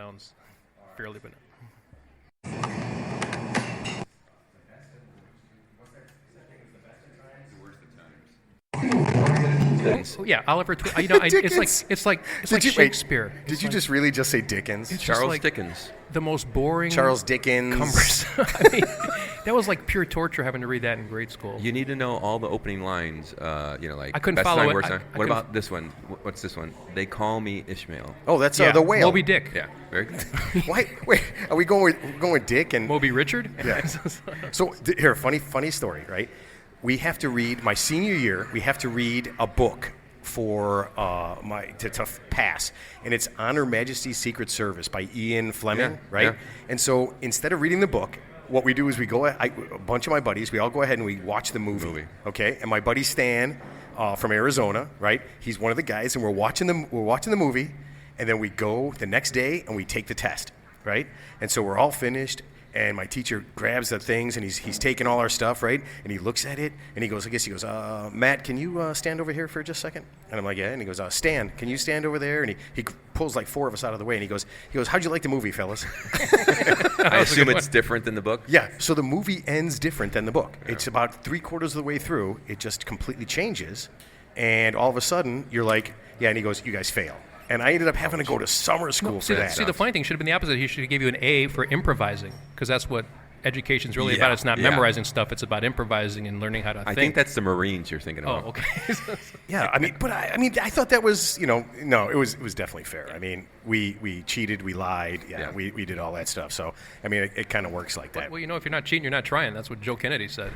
sounds fairly banal. Yeah, Oliver Twist. It's like Shakespeare. Did you just really just say Dickens? It's Charles like Dickens. The most boring. Charles Dickens. Cumbersome. I mean, that was like pure torture having to read that in grade school. You need to know all the opening lines. Like I couldn't best follow line, it. worst line. What about this one? What's this one? They call me Ishmael. Oh, that's the whale. Moby Dick. Yeah, very good. Wait, are we going with Dick and Moby Richard? Yeah. So here, funny story, right? We have to read my senior year. We have to read a book for to pass, and it's On Her Majesty's Secret Service by Ian Fleming, right? Yeah. And so instead of reading the book, what we do is we go. A bunch of my buddies, we all go ahead and we watch the movie. Okay, and my buddy Stan from Arizona, right? He's one of the guys, and we're watching the movie, and then we go the next day and we take the test, right? And so we're all finished. And my teacher grabs the things, and he's taking all our stuff, right? And he looks at it, and he goes, Matt, can you stand over here for just a second? And I'm like, yeah. And he goes, Stan, can you stand over there? And he pulls like four of us out of the way, and he goes, how'd you like the movie, fellas? I assume it's different than the book? Yeah, so the movie ends different than the book. Yeah. It's about 3/4 of the way through. It just completely changes, and all of a sudden, you're like, yeah, and he goes, you guys fail. And I ended up having to go to summer school for that. See, the funny thing should have been the opposite. He should have given you an A for improvising, because that's what education's really about. It's not memorizing stuff. It's about improvising and learning how to think. I think that's the Marines you're thinking about. Oh, okay. Yeah, I thought that was, no, it was definitely fair. I mean, we cheated, we lied, we did all that stuff. So, I mean, it kind of works like that. Well, if you're not cheating, you're not trying. That's what Joe Kennedy said.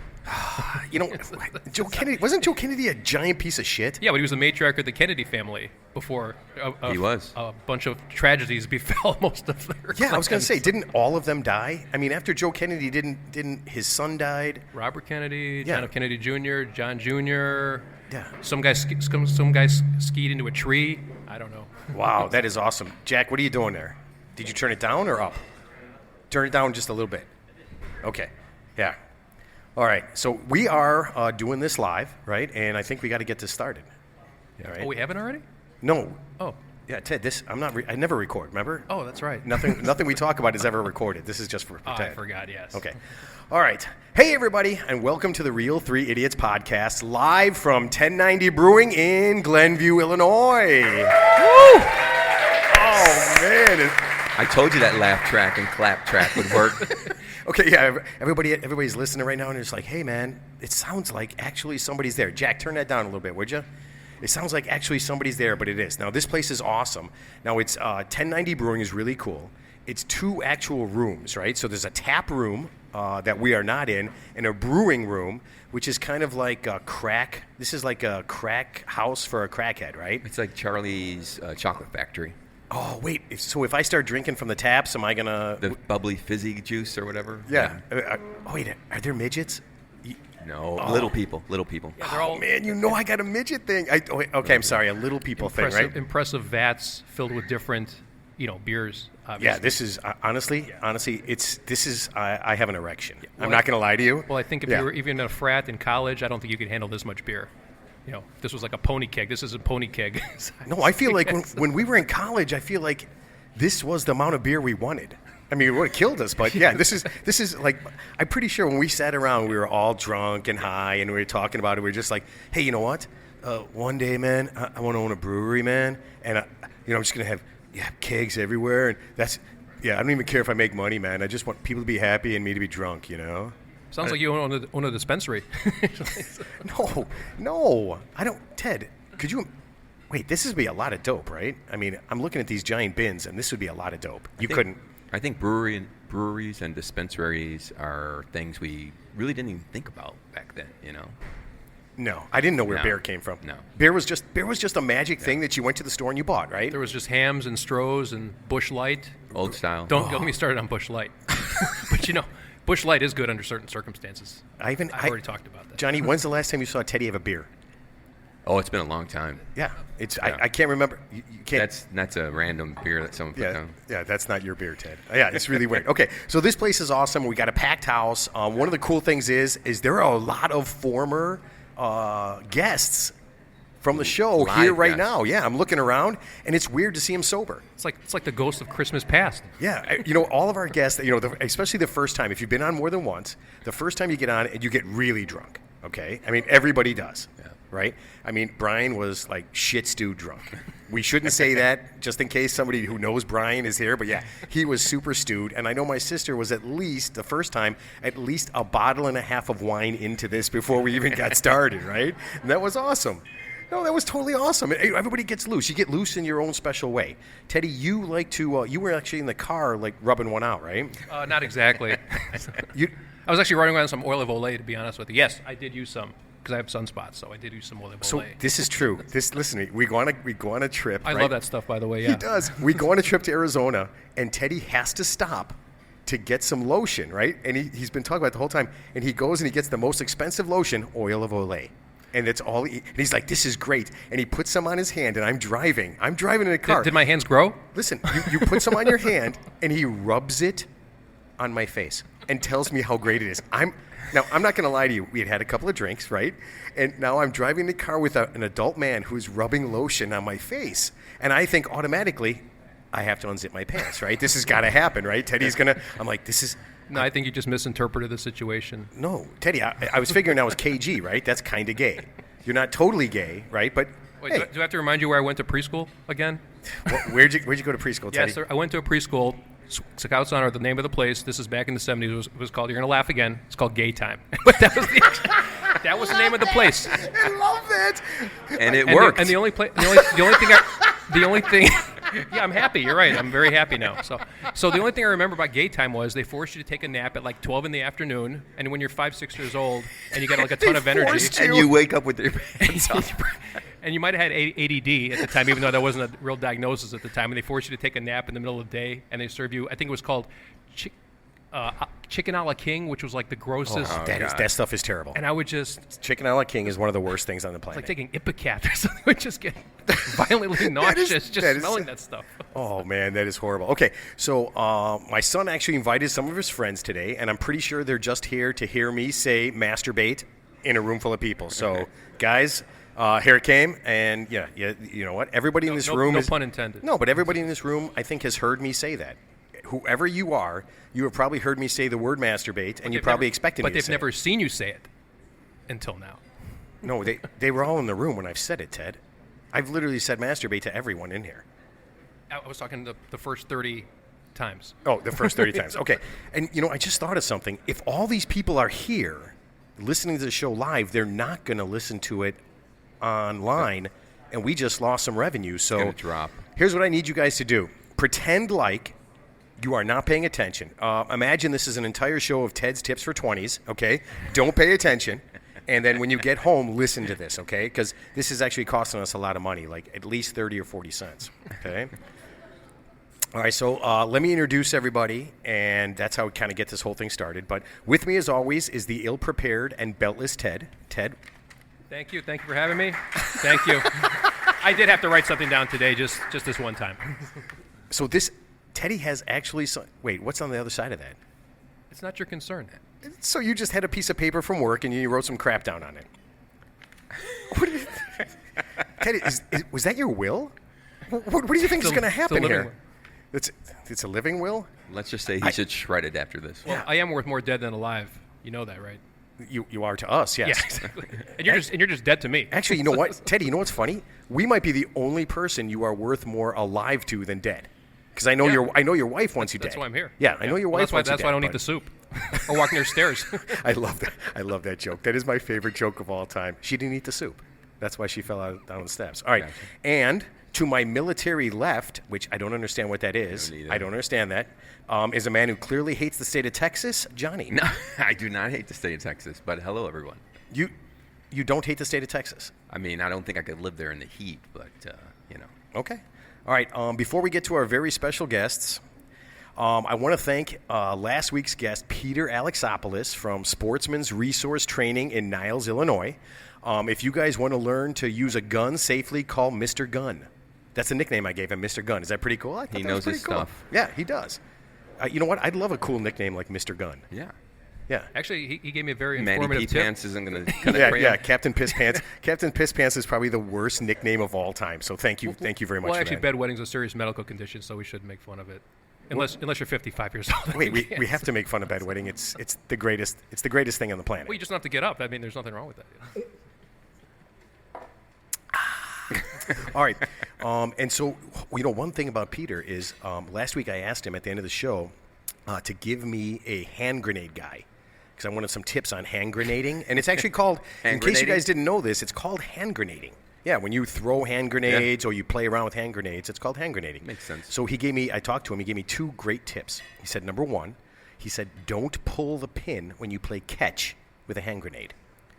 Wasn't Joe Kennedy a giant piece of shit? Yeah, but he was the matriarch of the Kennedy family before he was. A bunch of tragedies befell most of their clans. I was going to say, didn't all of them die? I mean, after Joe Kennedy, didn't his son died? Robert Kennedy, John F. Kennedy Jr., John Jr. Yeah. Some guy skied into a tree. I don't know. Wow, that is awesome. Jack, what are you doing there? Did you turn it down or up? Turn it down just a little bit. Okay. Yeah. All right. So we are doing this live, right? And I think we got to get this started. All right. Oh, we haven't already? No. Oh. Yeah, Ted. I never record. Remember? Oh, that's right. Nothing we talk about is ever recorded. This is just for pretend. I forgot. Yes. Okay. All right. Hey, everybody, and welcome to the Real Three Idiots podcast, live from 1090 Brewing in Glenview, Illinois. Woo! Oh man! I told you that laugh track and clap track would work. Okay, yeah. Everybody's listening right now, and it's like, hey, man, it sounds like actually somebody's there. Jack, turn that down a little bit, would you? It sounds like actually somebody's there, but it is. Now, this place is awesome. Now, it's 1090 Brewing is really cool. It's 2 actual rooms, right? So there's a tap room that we are not in, and a brewing room, which is kind of like a crack. This is like a crack house for a crackhead, right? It's like Charlie's Chocolate Factory. Oh, wait. So if I start drinking from the taps, am I going to... The bubbly fizzy juice or whatever? Yeah. Wait, are there midgets? No, little people. Yeah, they're all, man, I got a midget thing. Okay, I'm sorry, a little people thing, right? Impressive vats filled with different, beers. Obviously. Yeah, this is honestly, I have an erection. Well, I'm not going to lie to you. Well, I think if you were even in a frat in college, I don't think you could handle this much beer. This was like a pony keg. This is a pony keg. No, I feel like when we were in college, I feel like this was the amount of beer we wanted. I mean, it would have killed us, but yeah, this is like, I'm pretty sure when we sat around, we were all drunk and high, and we were talking about it. We were just like, hey, you know what? One day, man, I want to own a brewery, man, and I'm just gonna have kegs everywhere, and I don't even care if I make money, man. I just want people to be happy and me to be drunk, Sounds like you own a dispensary. No, I don't. Ted, could you? Wait, this would be a lot of dope, right? I mean, I'm looking at these giant bins, and this would be a lot of dope. I think breweries and dispensaries are things we really didn't even think about back then, No, I didn't know where beer came from. No. Beer was just a magic thing that you went to the store and you bought, right? There was just Hams and Strohs and Busch Light. Old style. Don't get me started on Busch Light. But Busch Light is good under certain circumstances. I've already talked about that. Johnny, when's the last time you saw Teddy have a beer? Oh, it's been a long time. Yeah, I can't remember. You can't. That's a random beer that someone put down. Yeah, that's not your beer, Ted. Yeah, it's really weird. Okay, so this place is awesome. We got a packed house. One of the cool things is there are a lot of former guests from the show Live here right guest. now. Yeah, I'm looking around, and it's weird to see him sober. It's like the ghost of Christmas past. Yeah, all of our guests, especially the first time, if you've been on more than once, the first time you get on and you get really drunk, okay? I mean, everybody does, right? I mean, Brian was like shit stew drunk. We shouldn't say that just in case somebody who knows Brian is here, but yeah, he was super stewed. And I know my sister was at least, the first time, at least a bottle and a half of wine into this before we even got started, right? And that was awesome. No, that was totally awesome. Everybody gets loose. You get loose in your own special way. Teddy, you like to, you were actually in the car, like, rubbing one out, right? Not exactly. I was actually running around some oil of Olay, to be honest with you. Yes, I did use some, because I have sunspots, so I did use some oil of Olay. So this is true. Listen, we go on a trip. I love that stuff, by the way, yeah. He does. We go on a trip to Arizona, and Teddy has to stop to get some lotion, right? And he's been talking about it the whole time. And he goes and he gets the most expensive lotion, oil of Olay. And it's all. And he's like, "This is great." And he puts some on his hand, and I'm driving in a car. Did my hands grow? Listen, you put some on your hand, and he rubs it on my face and tells me how great it is. I'm not going to lie to you. We had a couple of drinks, right? And now I'm driving the car with an adult man who's rubbing lotion on my face, and I think automatically, I have to unzip my pants, right? This has got to happen, right? Teddy's gonna. I'm like, this is. No, I think you just misinterpreted the situation. No, Teddy, I was figuring that was KG, right? That's kind of gay. You're not totally gay, right? But Wait, hey, do I have to remind you where I went to preschool again? where'd you go to preschool, Teddy? Yes, sir. I went to a preschool. Scouts Honor, the name of the place. This is back in the 70s. It was called, you're going to laugh again, it's called Gay Time. But that was the name of the place. I love that. And it worked. And the only thing yeah, I'm happy. You're right. I'm very happy now. So the only thing I remember about Gay Time was they forced you to take a nap at like 12 in the afternoon, and when you're 5, 6 years old, and you got like a ton of energy, And you wake up with your pants off. and you might have had ADD at the time, even though that wasn't a real diagnosis at the time, and they forced you to take a nap in the middle of the day, and they serve you, I think it was called chicken a la king, which was like the grossest. That stuff is terrible. And I would just... Chicken a la king is one of the worst things on the planet. It's like taking Ipecac or something. I would just get violently nauseous smelling that stuff. Oh, man, that is horrible. Okay, so my son actually invited some of his friends today, and I'm pretty sure they're just here to hear me say masturbate in a room full of people. So, guys, here it came, and yeah, you know what? Everybody in this room no pun intended. No, but everybody in this room, I think, has heard me say that. Whoever you are, you have probably heard me say the word masturbate, and you probably expected me to say it. But they've never seen you say it until now. No, they were all in the room when I've said it, Ted. I've literally said masturbate to everyone in here. I was talking the first 30 times. Oh, the first 30 times. Okay. And, I just thought of something. If all these people are here listening to the show live, they're not going to listen to it online, and we just lost some revenue. So It's gonna drop. Here's what I need you guys to do. Pretend like you are not paying attention. Imagine this is an entire show of Ted's Tips for 20s, okay? Don't pay attention. And then when you get home, listen to this, okay? Because this is actually costing us a lot of money, like at least 30 or 40 cents, okay? All right, so let me introduce everybody, and that's how we kind of get this whole thing started. But with me, as always, is the ill-prepared and beltless Ted. Ted? Thank you. Thank you for having me. Thank you. I did have to write something down today, just this one time. So Teddy has actually... Wait, what's on the other side of that? It's not your concern. So you just had a piece of paper from work, and you wrote some crap down on it. Teddy, was that your will? What do you think is going to happen here? It's a living will? Let's just say he should shred it after this. Well, I am worth more dead than alive. You know that, right? You are to us, yes. Yeah, exactly. And you're just dead to me. Actually, you know what, Teddy? You know what's funny? We might be the only person you are worth more alive to than dead. Because I know your wife wants you dead. That's why I'm here. Yeah, I know your wife wants you dead. That's why I don't eat the soup or walk near stairs. I love that. I love that joke. That is my favorite joke of all time. She didn't eat the soup. That's why she fell down the steps. All right. Gotcha. And to my military left, which I don't understand what that is. I don't understand that. Is a man who clearly hates the state of Texas, Johnny. No, I do not hate the state of Texas, but hello, everyone. You don't hate the state of Texas? I mean, I don't think I could live there in the heat, but, Okay. All right. Before we get to our very special guests, I want to thank last week's guest, Peter Alexopoulos from Sportsman's Resource Training in Niles, Illinois. If you guys want to learn to use a gun safely, call Mr. Gun. That's the nickname I gave him, Mr. Gun. Is that pretty cool? He knows his stuff. Yeah, he does. You know what? I'd love a cool nickname like Mr. Gun. Yeah. Yeah. Actually, he gave me a very Matty informative P tip. Pants isn't going to cut Yeah, it for you. yeah, Captain Piss Pants. Captain Piss Pants is probably the worst nickname of all time. So thank you very much Well, for actually, that. bedwetting's a serious medical condition, so we shouldn't make fun of it. Unless you're 55 years old. Wait, we have to make fun of bedwetting. It's the greatest thing on the planet. Well, you just don't have to get up. I mean, there's nothing wrong with that. All right. And so, one thing about Peter is last week I asked him at the end of the show to give me a hand grenade guy because I wanted some tips on hand grenading. And it's actually called, in case you guys didn't know this, it's called hand grenading. Yeah, when you throw hand grenades or you play around with hand grenades, it's called hand grenading. Makes sense. So I talked to him, he gave me 2 great tips. He said, number 1, he said, don't pull the pin when you play catch with a hand grenade.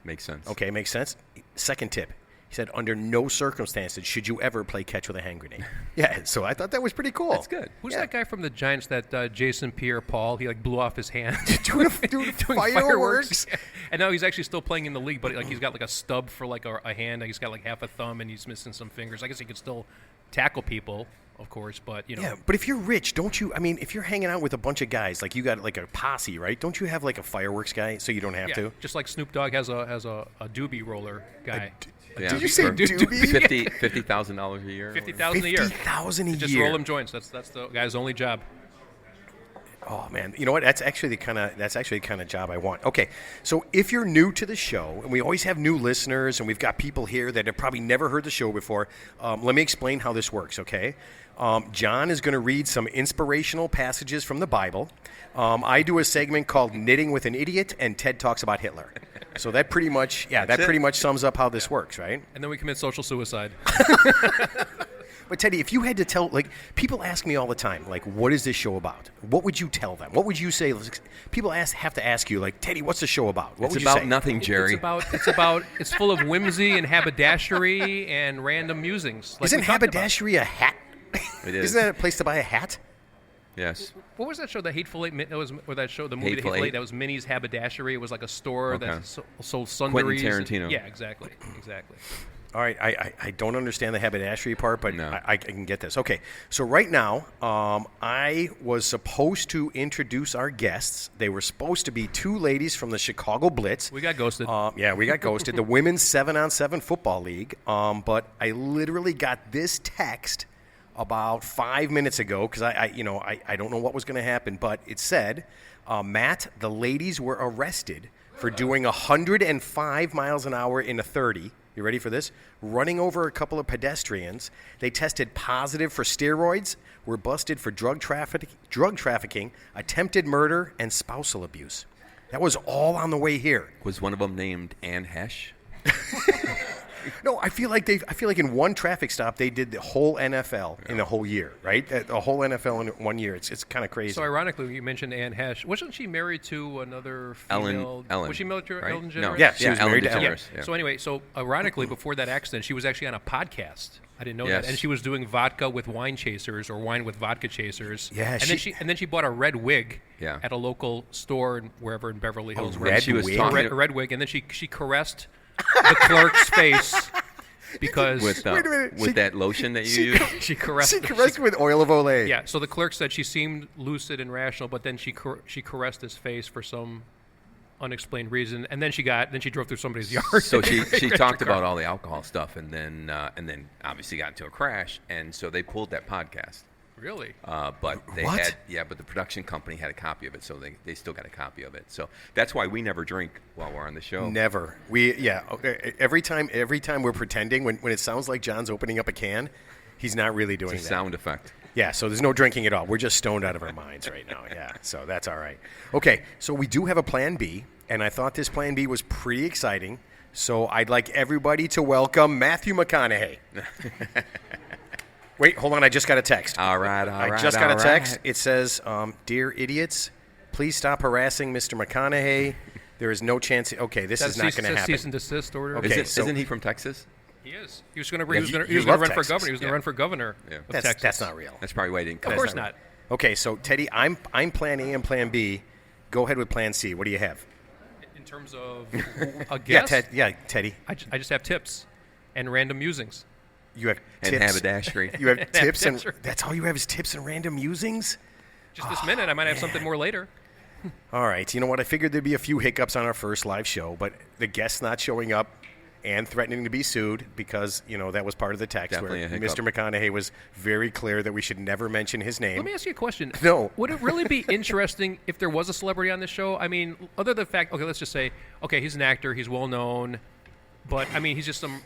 Makes sense. Okay, makes sense. Second tip, he said, under no circumstances should you ever play catch with a hand grenade. Yeah, so I thought that was pretty cool. That's good. Who's Yeah. that guy from the Giants that Jason Pierre-Paul? He blew off his hand. doing fireworks. Yeah. And now he's actually still playing in the league, but he's got a stub for a hand. He's got half a thumb, and he's missing some fingers. I guess he could still tackle people, of course, but Yeah, but if you're rich, don't you? I mean, if you're hanging out with a bunch of guys, you got a posse, right? Don't you have a fireworks guy so you don't have to? just like Snoop Dogg has a doobie roller guy. Yeah. Did you say For doobie? $50,000 a year? $50,000 a year. $50,000 a year. Just roll him joints. That's the guy's only job. Oh man, you know what? That's actually the kind of job I want. Okay, so if you're new to the show, and we always have new listeners, and we've got people here that have probably never heard the show before, let me explain how this works. Okay, John is going to read some inspirational passages from the Bible. I do a segment called "Knitting with an Idiot," and Ted talks about Hitler. So that pretty much sums up how this works, right? And then we commit social suicide. But Teddy, if you had to tell, people ask me all the time, what is this show about? What would you tell them? What would you say? People have to ask you, Teddy, what's the show about? What It's would you about say? nothing, Jerry. It's full of whimsy and haberdashery and random musings. Isn't we talked about. haberdashery a hat? It is. Isn't that a place to buy a hat? Yes. What was that show? The Hateful Eight. That was or that show. The movie Hateful The Hateful Eight. Eight. That was Minnie's Haberdashery. It was like a store Okay. that sold sundries. Tarantino. Yeah, exactly. All right, I don't understand the haberdashery part, but No. I can get this. Okay, so right now, I was supposed to introduce our guests. They were supposed to be 2 ladies from the Chicago Blitz. We got ghosted. Yeah, we got ghosted. The Women's 7-on-7 Football League. But I literally got this text about 5 minutes ago because I don't know what was going to happen, but it said, Matt, the ladies were arrested for doing 105 miles an hour in a 30. You ready for this? Running over a couple of pedestrians. They tested positive for steroids, were busted for drug trafficking, attempted murder, and spousal abuse. That was all on the way here. Was one of them named Ann Hesh? No, I feel like in one traffic stop they did the whole NFL in a whole year, right? The whole NFL in 1 year. It's kind of crazy. So ironically, you mentioned Anne Hesh. Wasn't she married to another female? Ellen. Was she married to right? Ellen DeGeneres? No. Yeah, she was Ellen married to Ellen. DeGeneres, yeah. So anyway, ironically, before that accident, she was actually on a podcast. I didn't know Yes. that, and she was doing vodka with wine chasers or wine with vodka chasers. Yeah, and then she bought a red wig Yeah. at a local store wherever in Beverly Hills. red And she was wig? talking a red wig, and then she caressed the clerk's face because with Wait a minute. with that lotion that you use. she caressed. She caressed with oil of Olay. Yeah, so the clerk said she seemed lucid and rational, but then she caressed his face for some unexplained reason, and then she drove through somebody's yard. So she Crashed talked her car. about all the alcohol stuff, and then obviously got into a crash, and so they pulled that podcast. Really? But they What? but the production company had a copy of it, so they still got a copy of it. So that's why we never drink while we're on the show. Never. Every time we're pretending when it sounds like John's opening up a can, he's not really doing It's a that. sound effect. Yeah, so there's no drinking at all. We're just stoned out of our minds right now. Yeah, so that's all right. Okay, so we do have a plan B, and I thought this plan B was pretty exciting. So I'd like everybody to welcome Matthew McConaughey. Wait, hold on. I just got a text. All right. I just got a text. It says, "Dear idiots, please stop harassing Mr. McConaughey. There is no chance." Okay, this is not going to happen. Cease and desist order. Okay. so- Isn't he from Texas? He is. He was going Yeah, to you love run for Texas. governor. He was going to Yeah. run for governor Yeah. of That's Texas. not real. That's probably why he didn't come. Of course not. Okay, so Teddy, I'm plan A and plan B. Go ahead with plan C. What do you have? In terms of a Yeah, guest, Teddy. I just have tips and random musings. You have And tips. haberdashery. You have tips, and tips. that's all you have is tips and random musings. Just this minute, I might have something more later. All right. You know what? I figured there'd be a few hiccups on our first live show, but the guests not showing up and threatening to be sued because, that was part of the text Definitely where a hiccup. Mr. McConaughey was very clear that we should never mention his name. Let me ask you a question. No. Would it really be interesting if there was a celebrity on this show? I mean, other than the fact, okay, let's just say, okay, he's an actor, he's well known, but I mean, he's just some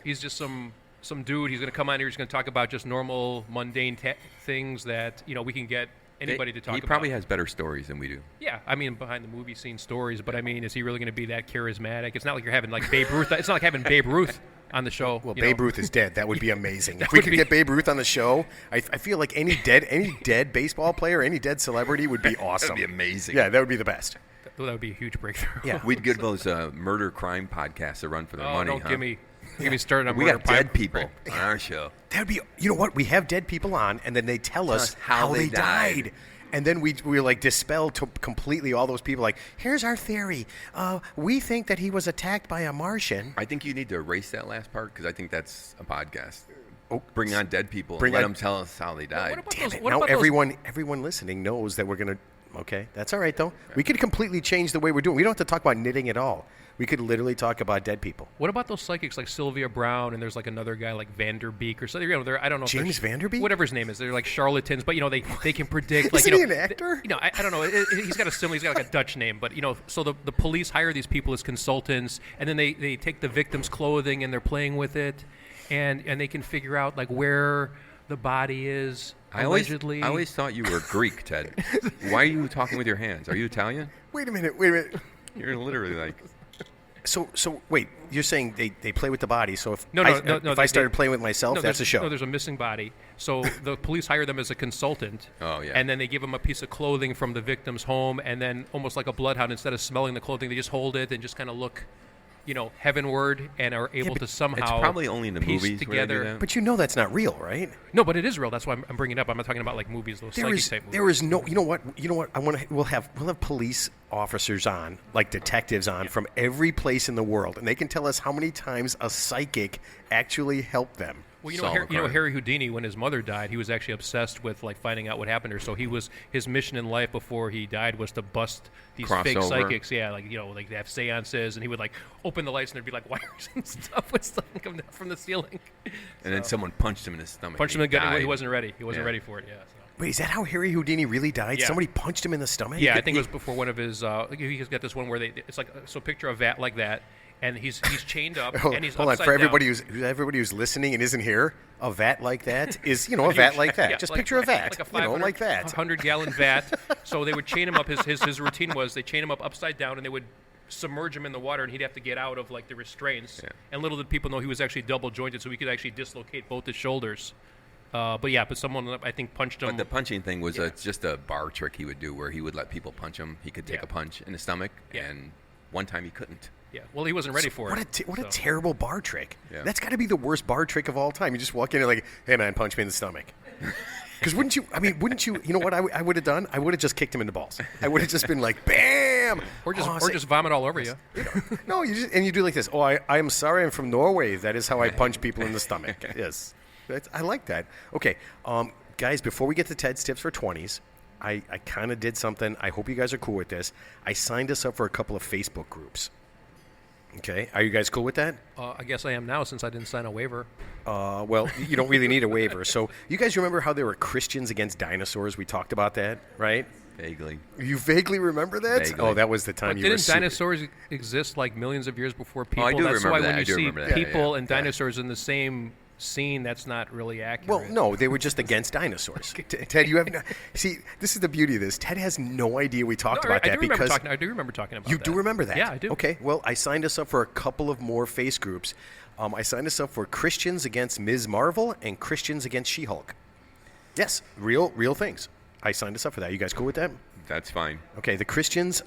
dude. He's going to come on here. He's going to talk about just normal, mundane things that we can get anybody to talk about. He probably has better stories than we do. Yeah, I mean, behind the movie scene stories, but I mean, is he really going to be that charismatic? It's not like you're having like Babe Ruth. It's not like having Babe Ruth on the show. Well, Babe Ruth is dead. That would be amazing. If we could get Babe Ruth on the show, I feel like any dead baseball player, any dead celebrity would be awesome. That'd be amazing. Yeah, that would be the best. That would be a huge breakthrough. Yeah. We'd give those murder crime podcasts a run for their money. Don't huh? get me started on We murder got dead pipe. people on our show. That would be. You know what? We have dead people on, and then they tell us how they died. And then we like dispel completely all those people. Like, here's our theory. We think that he was attacked by a Martian. I think you need to erase that last part because I think that's a podcast. Oh, Bring on dead people. Bring Let on- them tell us how they died. What about Damn those? it! What Now about those- everyone listening knows that we're gonna. Okay, that's all right though. We could completely change the way we're doing. We don't have to talk about knitting at all. We could literally talk about dead people. What about those psychics like Sylvia Brown and there's like another guy like Vanderbeek or something? I don't know. if James they're- Vanderbeek? Whatever his name is, they're like charlatans, but they can predict. Like, Isn't he an actor? I don't know. He's got like a Dutch name, but so the police hire these people as consultants, and then they take the victim's clothing and they're playing with it, and they can figure out like where the body is. I Allegedly. always thought you were Greek, Ted. Why are you talking with your hands? Are you Italian? Wait a minute. You're literally like... So wait. You're saying they play with the body. So if No, if I started playing with myself, No, that's a there's- show. No, there's a missing body. So the police hire them as a consultant. Oh, yeah. And then they give them a piece of clothing from the victim's home, and then almost like a bloodhound, instead of smelling the clothing, they just hold it and just kind of look, heavenward, and are able to somehow It's probably only in the piece movies where they do together. that. But that's not real, right? No, but it is real. That's why I'm bringing it up. I'm not talking about like movies, those psychic type movies. There is no. You know what? We'll have police officers on, like detectives on, from every place in the world, and they can tell us how many times a psychic actually helped them. Well, Solve a crime. Harry Houdini, when his mother died, he was actually obsessed with like finding out what happened to her. So his mission in life before he died was to bust these fake Crossover. psychics. Yeah, like like they have seances, and he would like open the lights, and there'd be like wires and stuff with stuff coming down from the ceiling. And then someone punched him in his stomach. Punched him in and the gut. died. He wasn't ready. He wasn't Yeah. ready for it. Yeah. So. Wait, is that how Harry Houdini really died? Yeah. Somebody punched him in the stomach? Yeah, I think it was before one of his. He's got this one where it's like picture a vat like that, and he's chained up Hold and he's on, upside for everybody down. everybody who's listening and isn't here, a vat like that is a vat like that. Yeah, Just like- picture a vat, like a 500, like that. 100-gallon vat. So they would chain him up. His routine was they chain him up upside down, and they would submerge him in the water, and he'd have to get out of like the restraints. Yeah. And little did people know he was actually double jointed, so he could actually dislocate both his shoulders. But someone I think punched him. But the punching thing was just a bar trick he would do where he would let people punch him. He could take Yeah. a punch in the stomach, Yeah. and one time he couldn't. Yeah. Well, he wasn't ready for What it. a terrible bar trick. Yeah. That's got to be the worst bar trick of all time. You just walk in and like, hey man, punch me in the stomach. Because wouldn't you? You know what I would have done? I would have just kicked him in the balls. I would have just been like, bam, Or just Oh, or just vomit all over you. no. You do like this. Oh, I'm sorry. I'm from Norway. That is how I punch people in the stomach. Yes, I like that. Okay, guys. Before we get to Ted's tips for 20s, I kind of did something. I hope you guys are cool with this. I signed us up for a couple of Facebook groups. Okay, are you guys cool with that? I guess I am now since I didn't sign a waiver. Well, you don't really need a waiver. So you guys remember how there were Christians against dinosaurs? We talked about that, right? Vaguely. You vaguely remember that? Vaguely. Oh, that was the time But you were didn't super- dinosaurs exist like millions of years before people? I do That's remember why that. when I you do see remember that. people Yeah. and dinosaurs in the same scene, that's not really accurate. Well, no, they were just against dinosaurs. Ted, you have no, see. This is the beauty of this. Ted has no idea we talked about that because I do remember talking about you that. do remember that. Yeah, I do. Okay, well, I signed us up for a couple of more face groups. I signed us up for Christians against Ms. Marvel and Christians against She-Hulk. Yes, real things. I signed us up for that. You guys cool with that? That's fine. Okay, the Christians,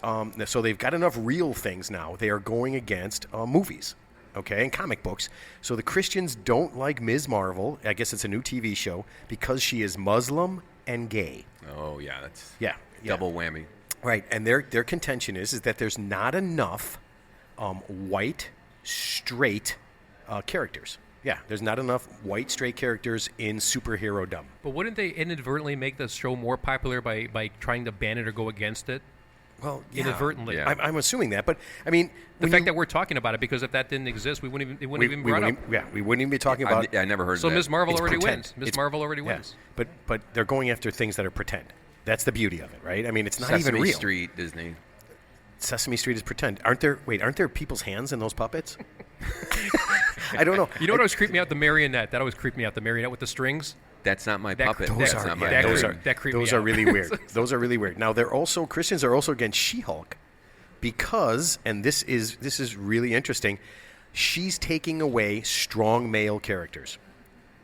so they've got enough real things now. They are going against movies, okay, and comic books. So the Christians don't like Ms. Marvel. I guess it's a new TV show because she is Muslim and gay. Oh, yeah. That's Yeah. double whammy. Right, and their contention is that there's not enough white, straight characters. Yeah, there's not enough white, straight characters in superhero-dom. But wouldn't they inadvertently make the show more popular by trying to ban it or go against it? Well, yeah. inadvertently. Yeah. I'm assuming that, but I mean, The fact that we're talking about it, because if that didn't exist, it wouldn't even be brought up. we wouldn't even be talking about. I never heard So of that. Ms. Marvel It's already pretend. wins. Ms. It's- Marvel already yeah. wins. But they're going after things that are pretend. That's the beauty of it, right? I mean, it's not Sesame even real. Street, Disney. Sesame Street is pretend. Aren't there people's hands in those puppets? I don't know. You know what always creeped me out? The marionette. That always creeped me out. The marionette with the strings. That's not my That- puppet. those That's are- not my yeah, those thing. are that creeped me those are out. really weird. Those are really weird. Now Christians are also against She-Hulk because, and this is really interesting, she's taking away strong male characters.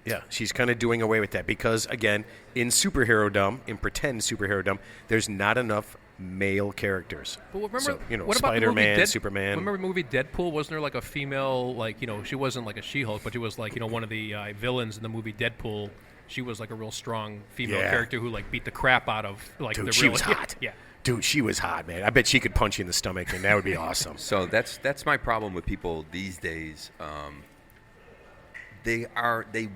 Yeah, she's kind of doing away with that because, again, in superhero-dom, in pretend superhero-dom, there's not enough male characters. But remember, so, what about the movie Spider-Man, Superman. Remember the movie Deadpool? Wasn't there like a female, like, she wasn't like a She-Hulk, but she was like, one of the villains in the movie Deadpool. She was like a real strong female Yeah. character who like beat the crap out of like Dude, the she real. was hot. Yeah. Dude, she was hot, man. I bet she could punch you in the stomach, and that would be awesome. So that's my problem with people these days. They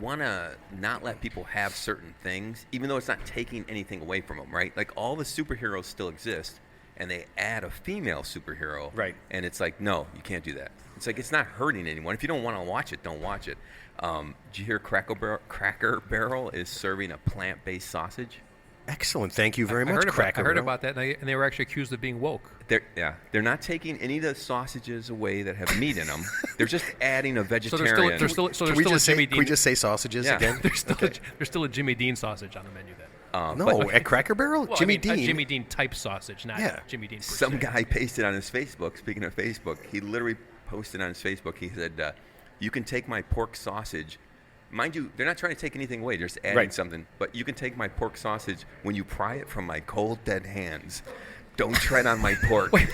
want to not let people have certain things, even though it's not taking anything away from them, right? Like all the superheroes still exist, and they add a female superhero, Right. And it's like, no, you can't do that. It's like it's not hurting anyone. If you don't want to watch it, don't watch it. Did you hear Cracker Barrel is serving a plant-based sausage? Excellent. Thank you very I much, heard Cracker. I heard Barrel. about that, and they were actually accused of being woke. They're not taking any of the sausages away that have meat in them. They're just adding a So vegetarian. there's still Can we a just say, Jimmy can we Dean. just say sausages Yeah. again? There's still a Jimmy Dean sausage on the menu then. No, but at Cracker Barrel? Well, Jimmy I mean, Dean. a Jimmy Dean type sausage, not Yeah. Jimmy Dean. Per Some se. guy pasted on his Facebook. Speaking of Facebook, he literally posted on his Facebook. He said, "You can take my pork sausage." Mind you, they're not trying to take anything away. They're just adding Right. something. But you can take my pork sausage when you pry it from my cold, dead hands. Don't tread on my pork. Wait,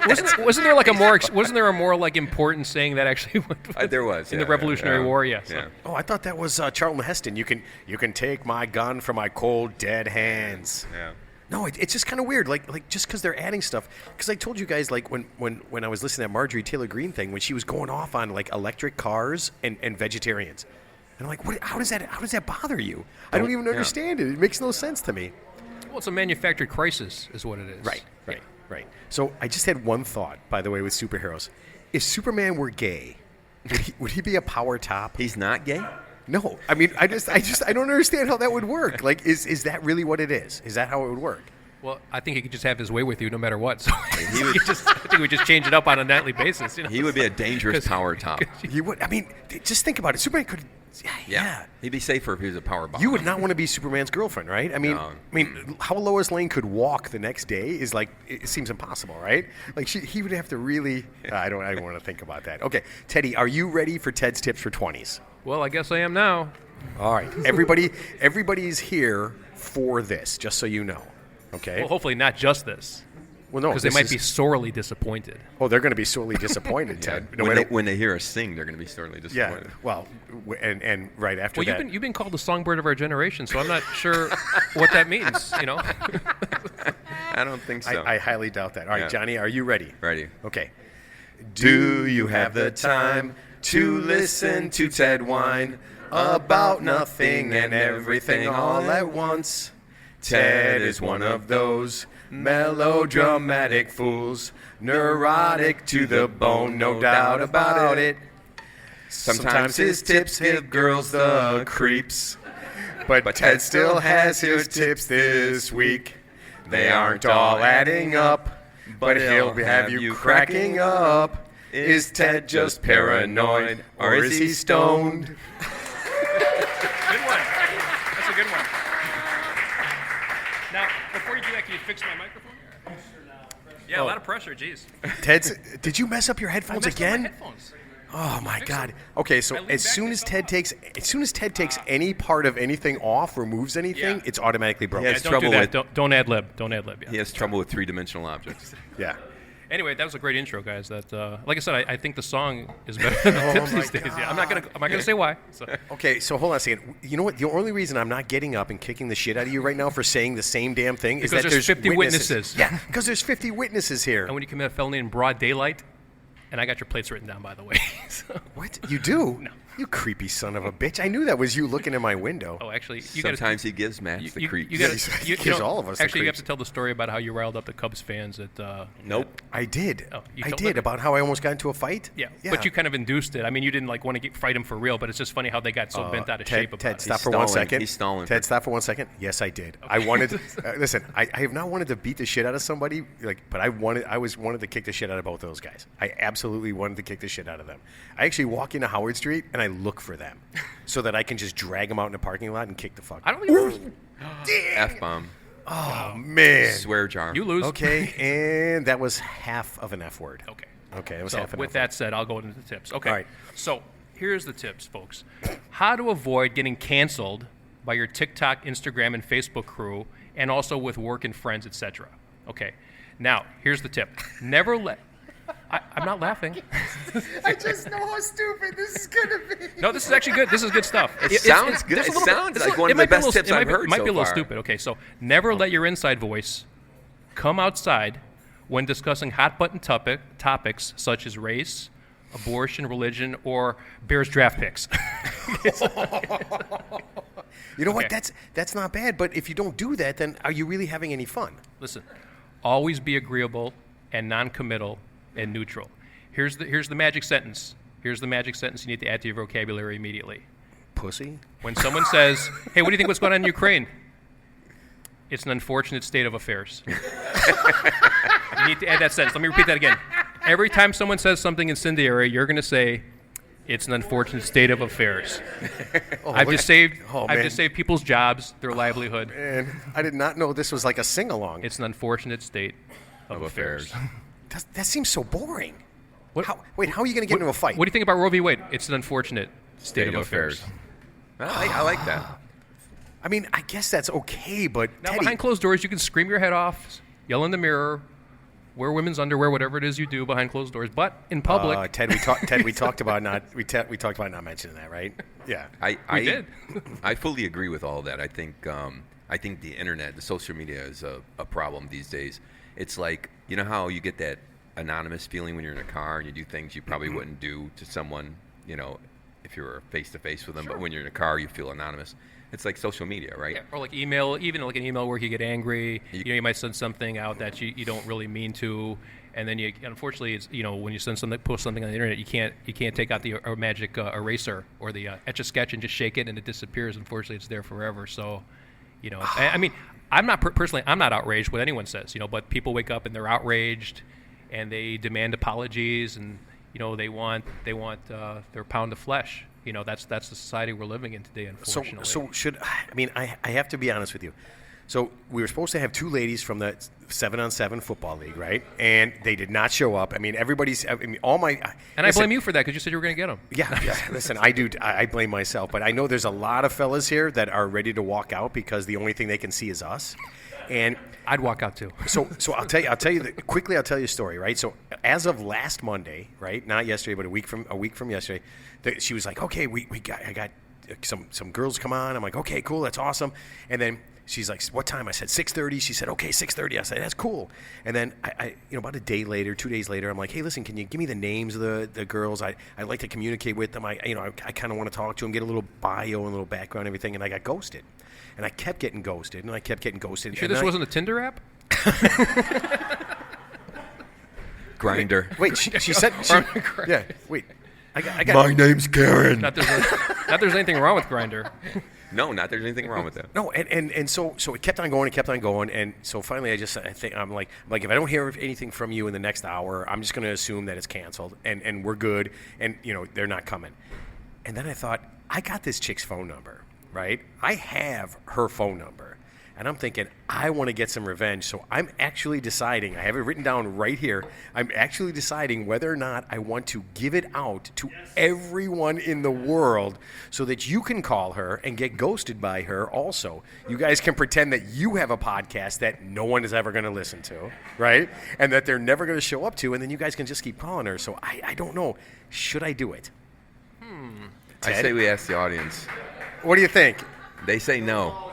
wasn't there like wasn't there a more like important saying that actually went There was in yeah, the Revolutionary yeah, War? Yes. Yeah. Oh, I thought that was Charlton Heston. You can take my gun from my cold, dead hands. Yeah. No, it's just kind of weird. Like just because they're adding stuff. Because I told you guys, like when I was listening to that Marjorie Taylor Greene thing, when she was going off on like electric cars and vegetarians, and I'm like, how does that bother you? I don't even yeah. understand it. It makes no sense to me. Well, it's a manufactured crisis, is what it is. Right. So I just had one thought, by the way, with superheroes. If Superman were gay, would he be a power top? He's not gay? No. I mean, I don't understand how that would work. Like, is that really what it is? Is that how it would work? Well, I think he could just have his way with you no matter what. So I think we just change it up on a nightly basis. He would be a dangerous power top. He would. I mean, just think about it. Superman could. Yeah. He'd be safer if he was a power bomb. You would not want to be Superman's girlfriend, right? I No. mean, how Lois Lane could walk the next day is like it seems impossible, right? Like he would have to really. I don't want to think about that. Okay, Teddy, are you ready for Ted's tips for 20s? Well, I guess I am now. All right, everybody's here for this, just so you know. Okay. Well, hopefully not just this, Well, no, because they this might is- be sorely disappointed. Oh, they're going to be sorely disappointed, Yeah. Ted. No matter. When they hear us sing, they're going to be sorely Yeah. disappointed. Well, and right after Well, that. you've been called the songbird of our generation, so I'm not sure what that means. I don't think so. I highly doubt that. All right, Yeah. Johnny, are you ready? Ready. Okay. Do you have the time to listen to Ted whine about nothing and everything all at once? Ted is one of those melodramatic fools, neurotic to the bone, no doubt about it. Sometimes his tips give girls the creeps, but Ted still has his tips this week. They aren't all adding up, but he'll have you cracking up. Is Ted just paranoid, or is he stoned? Good one. That's a good one. Now, before you do that, can you fix my microphone? Yeah, a lot of pressure. Jeez. Ted's, did you mess up your headphones I messed up my again? headphones. Oh my Fix God. them. Okay, so I lean as back, soon they as fell Ted takes any part of anything off or moves anything, Yeah. it's automatically broken. Yeah, Yeah, Has don't do trouble that. with- Don't ad lib. Don't ad lib. Yeah. He has trouble with three-dimensional objects. Yeah. Anyway, that was a great intro, guys. That, like I said, I think the song is better than the tips my these days. Yeah, I'm not gonna say why. So. Okay, so hold on a second. You know what? The only reason I'm not getting up and kicking the shit out of you right now for saying the same damn thing is Because that there's 50 witnesses. Yeah, because there's 50 witnesses here. And when you commit a felony in broad daylight, and I got your plates written down, by the way. So, What? You do? no. You creepy son of a bitch. I knew that was you looking in my window. Oh, actually, Sometimes he gives Matt the creeps. He gives all of us the Actually, you have creeps. to tell the story about how you riled up the Cubs fans at. Nope. I did. Oh, you I told did me. about how I almost got into a fight. Yeah, but you kind of induced it. I mean, you didn't want to fight him for real, but it's just funny how they got so bent out of shape about Ted, it. stop He's for 1 stalling. second. He's stalling. Ted, stop for 1 second. Yes, I did. I wanted. Listen, I have not wanted to beat the shit out of somebody, but I wanted to kick the shit out of both those guys. I absolutely wanted to kick the shit out of them. I actually walk into Howard Street and I look for them, so that I can just drag them out in the parking lot and kick the fuck. I don't think F-bomb. Oh man. Swear jar. you lose. Okay, and that was half of an F word. Okay. Okay, it was So half an with F that said, I'll go into the tips. Okay. All right. So here's the tips, folks. How to avoid getting canceled by your TikTok, Instagram, and Facebook crew, and also with work and friends, etc. Okay. Now, here's the tip. Never let. I'm not laughing. I just know how stupid this is gonna be. No, this is actually good. This is good stuff. It sounds good. there's a It little bit- sounds it's like a- one it of the might be a best little- tips it might I've be- heard Might so be a little far. stupid. Okay, so never let your inside voice come outside when discussing hot button topics such as race, abortion, religion, or Bears draft picks. You know what? Okay. That's not bad. But if you don't do that, then are you really having any fun? Listen, always be agreeable and non-committal and neutral. Here's the magic sentence. Here's the magic sentence you need to add to your vocabulary immediately. Pussy. When someone says, "Hey, what do you think what's going on in Ukraine?" It's an unfortunate state of affairs. You need to add that sentence. Let me repeat that again. Every time someone says something incendiary, you're going to say, "It's an unfortunate state of affairs." I've look- just saved oh, I've man. just saved people's jobs, their livelihood. And I did not know this was like a sing-along. It's an unfortunate state of affairs. That seems so boring. What- How are you going to get into a fight? What do you think about Roe v. Wade? It's an unfortunate state of affairs. I like that. I mean, I guess that's okay, but Now, Teddy, behind closed doors, you can scream your head off, yell in the mirror, wear women's underwear, whatever it is you do behind closed doors. But in public, Ted, we talked about not not mentioning that, right? Yeah. we did. I fully agree with all of that. I think the internet, the social media is a problem these days. It's like, you know how you get that anonymous feeling when you're in a car and you do things you probably wouldn't do to someone, if you were face to face with them, but when you're in a car you feel anonymous. It's like social media, right? Yeah, or like email, even like an email where you get angry. You might send something out that you don't really mean to, and then unfortunately, it's when you post something on the internet, you can't take out the magic eraser or the etch a sketch and just shake it and it disappears. Unfortunately, it's there forever. So, I mean, I'm not personally, I'm not outraged what anyone says, but people wake up and they're outraged, and they demand apologies, and they want their pound of flesh. That's the society we're living in today, unfortunately. So I have to be honest with you. So we were supposed to have two ladies from the 7-on-7 football league, right? And they did not show up. I mean, I blame you for that because you said you were going to get them. Yeah. Listen, I do. I blame myself, but I know there's a lot of fellas here that are ready to walk out because the only thing they can see is us. And I'd walk out too. So I'll tell you quickly. I'll tell you a story, right? So as of last Monday, right? Not yesterday, but a week from yesterday, she was like, "Okay, I got some girls come on." I'm like, "Okay, cool, that's awesome." And then she's like, "What time?" I said 6:30. She said, "Okay, 6:30." I said, "That's cool." And then I about a day later, 2 days later, I'm like, "Hey, listen, can you give me the names of the girls? I'd like to communicate with them. I kind of want to talk to them, get a little bio and a little background, and everything." And I got ghosted. And I kept getting ghosted, and I kept getting ghosted. You sure this wasn't a Tinder app? Grinder. Wait, she said. Yeah. Wait. I got. My name's Karen. Not there's anything wrong with Grindr. No, not there's anything wrong with that. No, and so it kept on going, and so finally I think I'm like if I don't hear anything from you in the next hour, I'm just going to assume that it's canceled and we're good, and they're not coming. And then I thought, I got this chick's phone number, right? I have her phone number. And I'm thinking, I want to get some revenge. So I'm actually deciding, I have it written down right here, I'm actually deciding whether or not I want to give it out to everyone in the world so that you can call her and get ghosted by her also. You guys can pretend that you have a podcast that no one is ever going to listen to, right? And that they're never going to show up to, and then you guys can just keep calling her. So I don't know. Should I do it? I say we ask the audience. What do you think? They say no.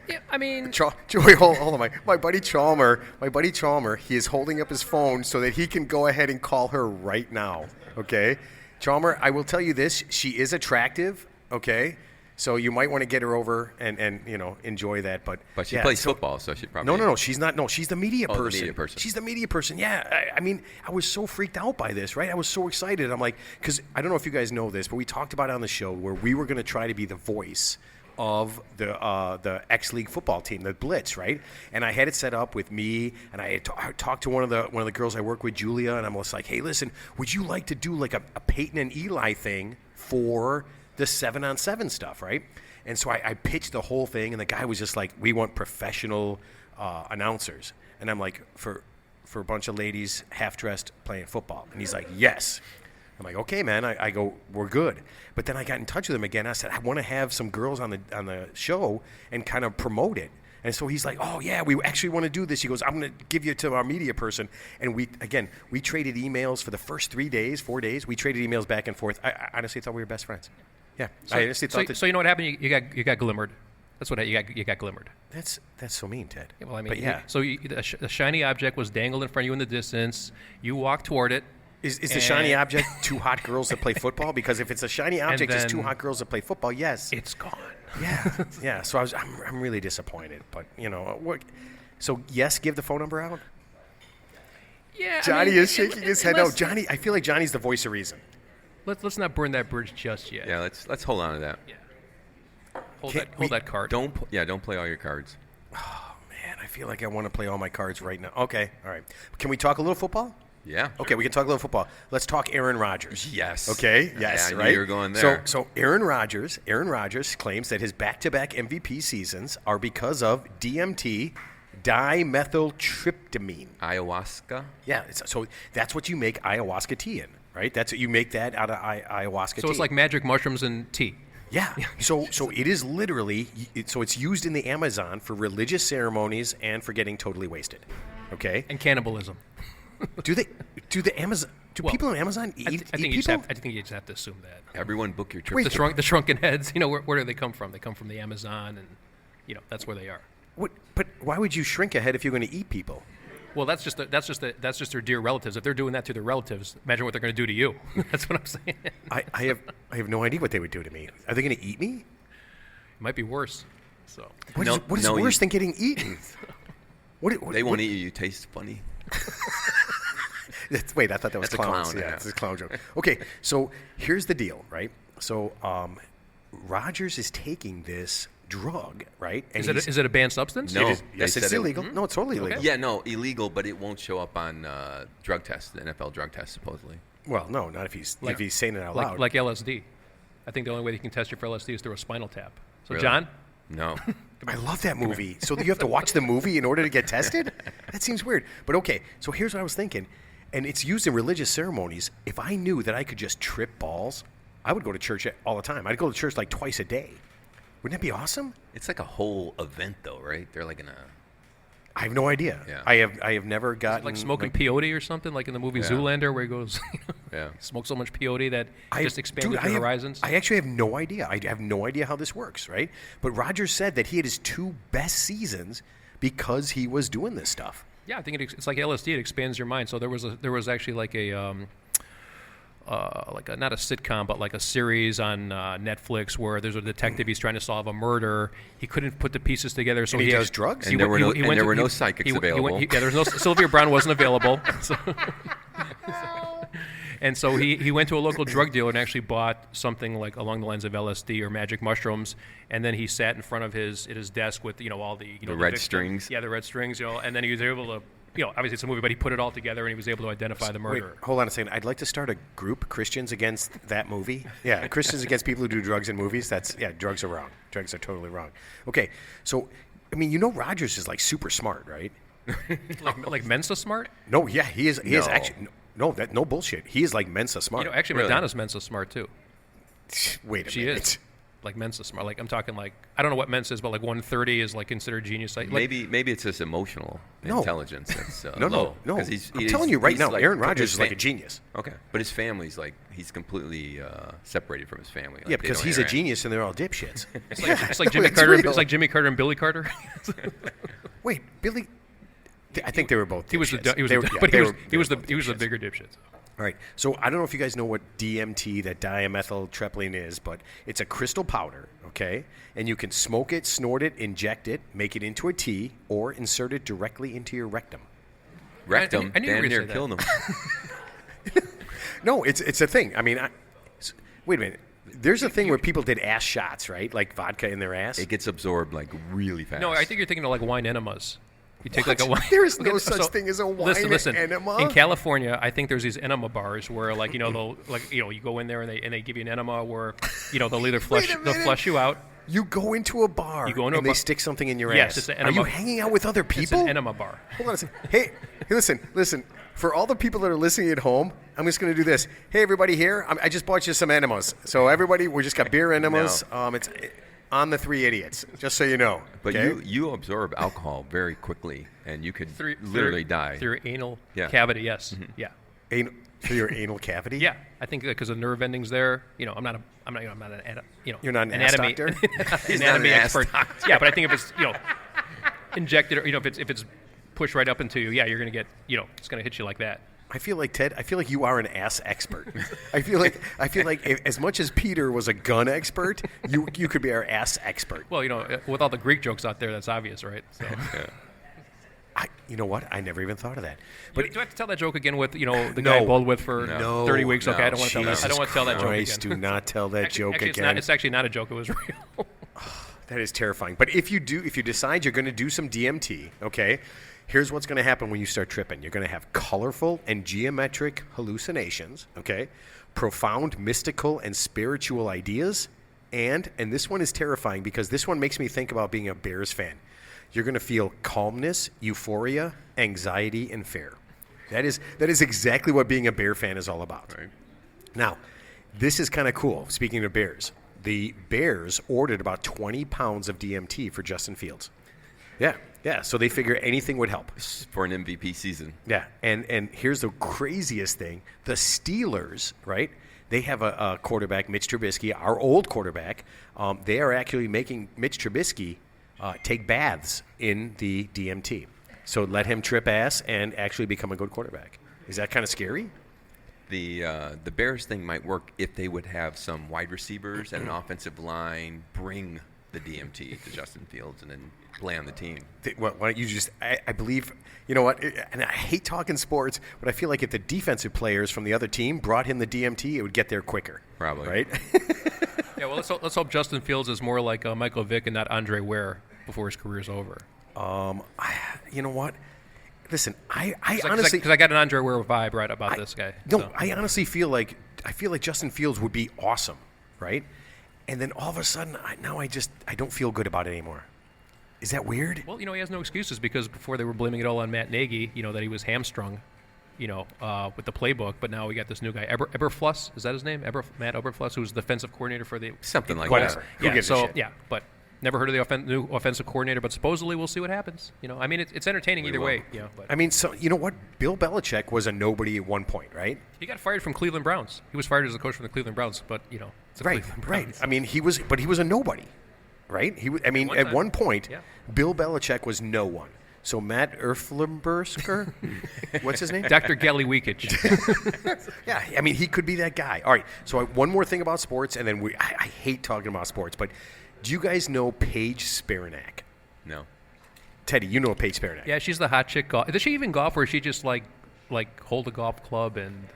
Yeah, I mean, Wait, hold on. My buddy Chalmer, he is holding up his phone so that he can go ahead and call her right now. Okay, Chalmer, I will tell you this: she is attractive. Okay, so you might want to get her over and enjoy that. But She plays football, so she probably. No, she's not. No, she's the media person. The media person. She's the media person. Yeah, I mean, I was so freaked out by this, right? I was so excited. I'm like, because I don't know if you guys know this, but we talked about it on the show where we were going to try to be the voice of the X-League football team, the Blitz, right? And I had it set up with me, and I had talked to one of the girls I work with, Julia, and I'm just like, hey, listen, would you like to do like a Peyton and Eli thing for the 7-on-7 stuff, right? And so I pitched the whole thing, and the guy was just like, we want professional announcers. And I'm like, for a bunch of ladies half-dressed playing football. And he's like, yes. I'm like, okay, man. I go, we're good. But then I got in touch with him again. I said, I want to have some girls on the show and kind of promote it. And so he's like, oh, yeah, we actually want to do this. He goes, I'm going to give you to our media person. And we traded emails for the first 4 days. We traded emails back and forth. I honestly thought we were best friends. Yeah. I honestly thought that. So you know what happened? You got glimmered. That's what you got glimmered. That's so mean, Ted. Yeah, well, I mean, but yeah. So the shiny object was dangled in front of you in the distance. You walked toward it. Is the shiny object two hot girls that play football? Because if it's a shiny object, it's two hot girls that play football. Yes, it's gone. Yeah, yeah. So I'm really disappointed, but what? So yes, give the phone number out. Yeah, Johnny is shaking his head. No, Johnny. I feel like Johnny's the voice of reason. Let's not burn that bridge just yet. Yeah, let's hold on to that. Yeah. Hold that card. Don't play all your cards. Oh man, I feel like I want to play all my cards right now. Okay, all right. Can we talk a little football? Yeah. Okay, we can talk a little football. Let's talk Aaron Rodgers. Yes. Okay. Yes. Yeah, I right. knew you were going there. So Aaron Rodgers claims that his back-to-back MVP seasons are because of DMT, dimethyltryptamine. Ayahuasca. Yeah. So that's what you make ayahuasca tea in, right? That's what you make that out of ayahuasca tea. So it's like magic mushrooms and tea. Yeah. So it is literally. So it's used in the Amazon for religious ceremonies and for getting totally wasted. Okay. And cannibalism. Do the Amazon? Do people on Amazon eat people? I think you just have to assume that. Everyone book your trip. The shrunken heads. Where do they come from? They come from the Amazon, and that's where they are. What? But why would you shrink a head if you're going to eat people? Well, that's just their dear relatives. If they're doing that to their relatives, imagine what they're going to do to you. That's what I'm saying. I have no idea what they would do to me. Are they going to eat me? It might be worse. So what is worse than getting eaten? They won't eat you. You taste funny. Wait, I thought that was That's clowns. a clown. Yeah, it's a clown joke. Okay, so here's the deal, right? So Rogers is taking this drug, right? And is it a banned substance? No. Yes, it's illegal. Mm-hmm. No, it's totally illegal. Okay. Yeah, no, illegal, but it won't show up on drug tests, the NFL drug test, supposedly. Well, no, not if he's saying it out loud. Like LSD. I think the only way they can test you for LSD is through a spinal tap. So, Really? John? No. I love that movie. So you have to watch the movie in order to get tested? That seems weird. But okay, so here's what I was thinking. And it's used in religious ceremonies. If I knew that I could just trip balls, I would go to church all the time. I'd go to church like twice a day. Wouldn't that be awesome? It's like a whole event, though, right? They're like in a... I have no idea. Yeah. I have never gotten... Like smoking peyote or something, like in the movie Zoolander, where he goes, smokes so much peyote that just expanded your horizons. I actually have no idea. I have no idea how this works, right? But Rodgers said that he had his 2 best seasons because he was doing this stuff. Yeah, I think it's like LSD. It expands your mind. So there was actually like a not a sitcom, but like a series on Netflix where there's a detective. He's trying to solve a murder. He couldn't put the pieces together, so and he does drugs. And there were no psychics available. There was no Sylvia Brown wasn't available. So. And so he went to a local drug dealer and actually bought something like along the lines of LSD or magic mushrooms, and then he sat in front of his desk with all the the red strings. Yeah, the red strings. And then he was able to. Obviously it's a movie, but he put it all together and he was able to identify the murderer. Wait, hold on a second. I'd like to start a group, Christians Against that movie. Yeah, Christians Against people who do drugs in movies. Drugs are wrong. Drugs are totally wrong. Okay, so, Rodgers is like super smart, right? like Mensa smart? No, yeah, he is actually, no bullshit. He is like Mensa smart. Actually Really? Madonna's Mensa smart too. Wait a She minute. is. Like Mensa smart. Like I'm talking like I don't know what Mensa is, but like 130 is like considered genius. Like Maybe it's just emotional intelligence. That's, no. low. I'm telling you right now, like, Aaron Rodgers is like a genius. Okay, but his family's like he's completely separated from his family. Like, yeah, because he's a genius and they're all dipshits. It's like Jimmy Carter. It's like Jimmy Carter and Billy Carter. Wait, Billy. I think they were both. He was the dipshits. he was the bigger dipshit. All right. So I don't know if you guys know what DMT, that dimethyltryptamine is, but it's a crystal powder, okay? And you can smoke it, snort it, inject it, make it into a tea, or insert it directly into your rectum. Rectum, I knew you were damn gonna near say that. killed him. No, it's a thing. I mean, wait a minute. There's a thing where people did ass shots, right? Like vodka in their ass. It gets absorbed like really fast. No, I think you're thinking of like wine enemas. You take What? like a wine. There is no Okay, such thing as a wine listen. enema. In California, I think there's these enema bars where, like, they'll, like, you go in there and they give you an enema where, they'll either Wait a minute. flush you out. You go into a bar You go into and a they bar- stick something in your Yes, ass. it's an Are you enema. hanging out with other people? It's an enema bar. Hold on a second. Hey, listen. For all the people that are listening at home, I'm just going to do this. Hey, everybody here, I just bought you some enemas. So everybody, we just got beer enemas. It's on the Three Idiots, just so you know. But okay? you absorb alcohol very quickly, and you could literally die. Through your anal Yeah. cavity, yes. Mm-hmm. Yeah. Through your anal cavity? Yeah. I think because the nerve endings there, I'm not an You're not an ass anatomy, doctor? He's not anatomy an ass expert. doctor. Yeah, but I think if it's, injected or, if it's pushed right up into you, yeah, you're going to get, it's going to hit you like that. I feel like, Ted, you are an ass expert. I feel like as much as Peter was a gun expert, you could be our ass expert. Well, with all the Greek jokes out there, that's obvious, right? So. You know what? I never even thought of that. But But do I have to tell that joke again with, the No. guy I bowled with for No. 30 weeks? Okay, No. I don't want to tell that. I don't want to tell that joke Christ, again. do not tell that joke actually, again. It's actually not a joke. It was real. That is terrifying. But if you decide you're going to do some DMT, okay, here's what's going to happen when you start tripping. You're going to have colorful and geometric hallucinations, okay, profound mystical and spiritual ideas, and this one is terrifying because this one makes me think about being a Bears fan. You're going to feel calmness, euphoria, anxiety, and fear. That is exactly what being a Bear fan is all about. Right. Now, this is kind of cool. Speaking of Bears, the Bears ordered about 20 pounds of DMT for Justin Fields. Yeah. So they figure anything would help. For an MVP season. Yeah, and here's the craziest thing: the Steelers, right? They have a quarterback, Mitch Trubisky, our old quarterback. They are actually making Mitch Trubisky take baths in the DMT. So let him trip ass and actually become a good quarterback. Is that kind of scary? The Bears thing might work if they would have some wide receivers and an offensive line bring the DMT to Justin Fields and then play on the team. Why don't you just, I believe, you know what, and I hate talking sports, but I feel like if the defensive players from the other team brought him the DMT, it would get there quicker. Probably. Right? Yeah, well, let's hope Justin Fields is more like Michael Vick and not Andre Ware before his career's over. You know what? Listen, I Because honestly... I got an Andre Ware vibe right about this guy. No, so. I honestly feel like Justin Fields would be awesome, right? And then all of a sudden, I don't feel good about it anymore. Is that weird? Well, he has no excuses because before they were blaming it all on Matt Nagy, that he was hamstrung, with the playbook. But now we got this new guy, Eberflus. Is that his name? Matt Eberflus, who's the defensive coordinator for the Something like Whatever. that. Who gives a shit? Yeah, but never heard of the new offensive coordinator. But supposedly we'll see what happens. I mean, it's entertaining either will. way. But I mean, so you know what? Bill Belichick was a nobody at one point, right? he got fired from Cleveland Browns. He was fired as a coach from the Cleveland Browns. But it's the Right, Cleveland right. Browns. I mean, he was a nobody, right? At one point, yeah. Bill Belichick was no one. So Matt Erflenbersker, what's his name? Dr. Gelly Weekich. Yeah, I mean, he could be that guy. All right, so one more thing about sports, and then I hate talking about sports, but do you guys know Paige Spiranak? No. Teddy, you know Paige Spiranak. Yeah, she's the hot chick. Does she even golf, or is she just like hold a golf club and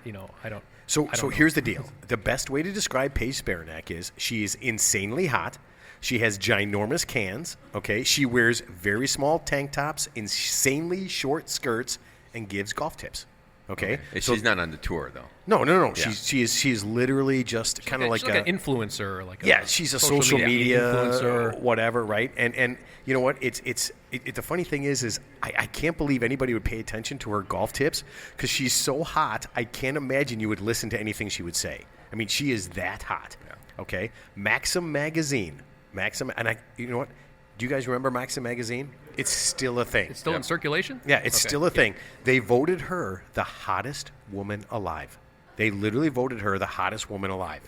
I don't. So I don't know. here's the deal. The best way to describe Paige Spiranak is she is insanely hot. She has ginormous cans, okay? She wears very small tank tops, insanely short skirts, and gives golf tips, okay? She's not on the tour, though. No. Yeah. She is literally just kind of like she's like an influencer, she's a social media influencer. whatever, right? And you know what? The funny thing is I can't believe anybody would pay attention to her golf tips because she's so hot. I can't imagine you would listen to anything she would say. I mean, she is that hot. Yeah. Okay, Maxim magazine, and you know what? Do you guys remember Maxim magazine? It's still a thing. It's still in circulation? Yeah, it's Okay. still a thing. They voted her the hottest woman alive. They literally voted her the hottest woman alive.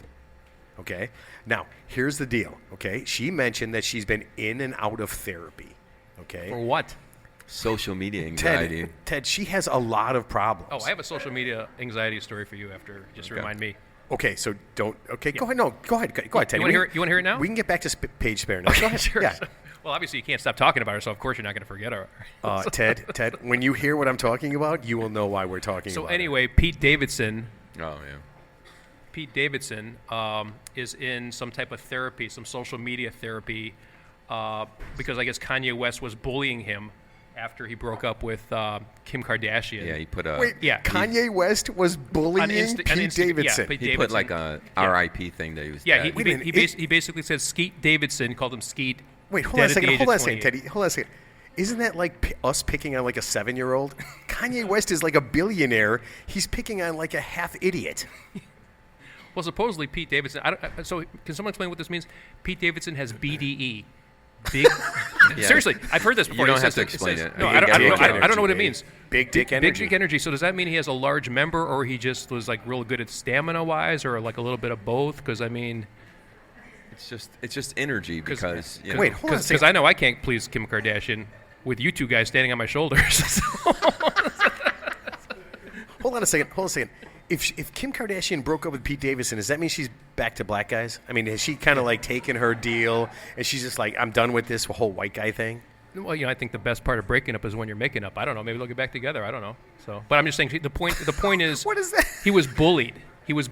Okay? Now, here's the deal. Okay? She mentioned that she's been in and out of therapy. Okay? For what? Social media anxiety. Ted, she has a lot of problems. Oh, I have a social media anxiety story for you after. Just remind me. Okay, so don't. Okay, go ahead. No, go ahead, Ted. You want to hear it now? We can get back to page spare now. Go ahead. Sure. Yeah. Well, obviously you can't stop talking about her, so of course you're not going to forget her. Ted, when you hear what I'm talking about, you will know why we're talking about it. So anyway, Pete Davidson. Oh yeah. Pete Davidson is in some type of therapy, some social media therapy, because I guess Kanye West was bullying him after he broke up with Kim Kardashian. Yeah, he put a. Wait, Yeah. Kanye West was bullying Pete Davidson. Yeah, Pete He Davidson. put like a RIP thing that he was. Yeah, dead. he basically said Skeet Davidson, called him Skeet. Wait, hold dead on a at second. the age Hold of on a second, 28. Teddy. Hold on a second. Isn't that like us picking on like a 7-year-old? Kanye West is like a billionaire. He's picking on like a half idiot. Well, supposedly Pete Davidson. So can someone explain what this means? Pete Davidson has BDE. Big. Yeah. Seriously, I've heard this before. You don't It have says- to explain it. No, Big I don't know. dick I don't know what it energy, means. Big dick energy. Big dick energy. So does that mean he has a large member, or he just was like real good at stamina wise, or like a little bit of both? Because I mean, It's just energy because you know, Wait, hold on a because second. I know I can't please Kim Kardashian with you two guys standing on my shoulders. Hold on a second. If Kim Kardashian broke up with Pete Davidson, does that mean she's back to black guys? I mean, has she kind of like taken her deal and she's just like, I'm done with this whole white guy thing? Well, I think the best part of breaking up is when you're making up. I don't know. Maybe they'll get back together. I don't know. So, but I'm just saying the point is What is that? he was bullied. He was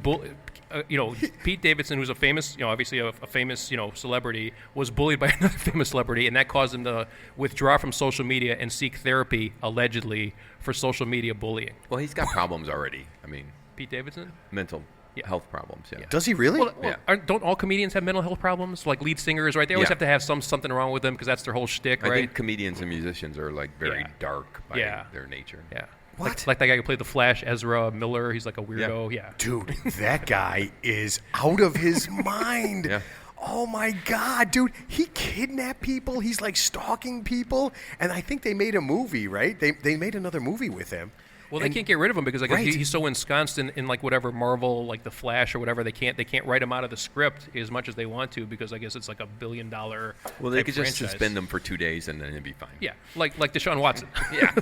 Pete Davidson, who's a famous, obviously a famous, celebrity, was bullied by another famous celebrity, and that caused him to withdraw from social media and seek therapy, allegedly, for social media bullying. well, he's got problems already. I mean, Pete Davidson? mental Yeah. health problems. Yeah. Does he really? Well, don't all comedians have mental health problems? Like lead singers, right? They always Yeah. have to have something wrong with them because that's their whole shtick, I right? think comedians and musicians are like very Yeah. dark by Yeah. their nature. Yeah. What? Like that guy who played the Flash, Ezra Miller. He's like a weirdo. Yeah. Dude, that guy is out of his mind. Yeah. Oh my God, dude. He kidnapped people. He's like stalking people. And I think they made a movie, right? They made another movie with him. Well, they can't get rid of him because I guess Right. he's so ensconced in like whatever Marvel, like the Flash or whatever. They can't write him out of the script as much as they want to because I guess it's like $1 billion. Well, they type could just franchise. suspend them for 2 days and then it'd be fine. Yeah, like Deshaun Watson. Yeah.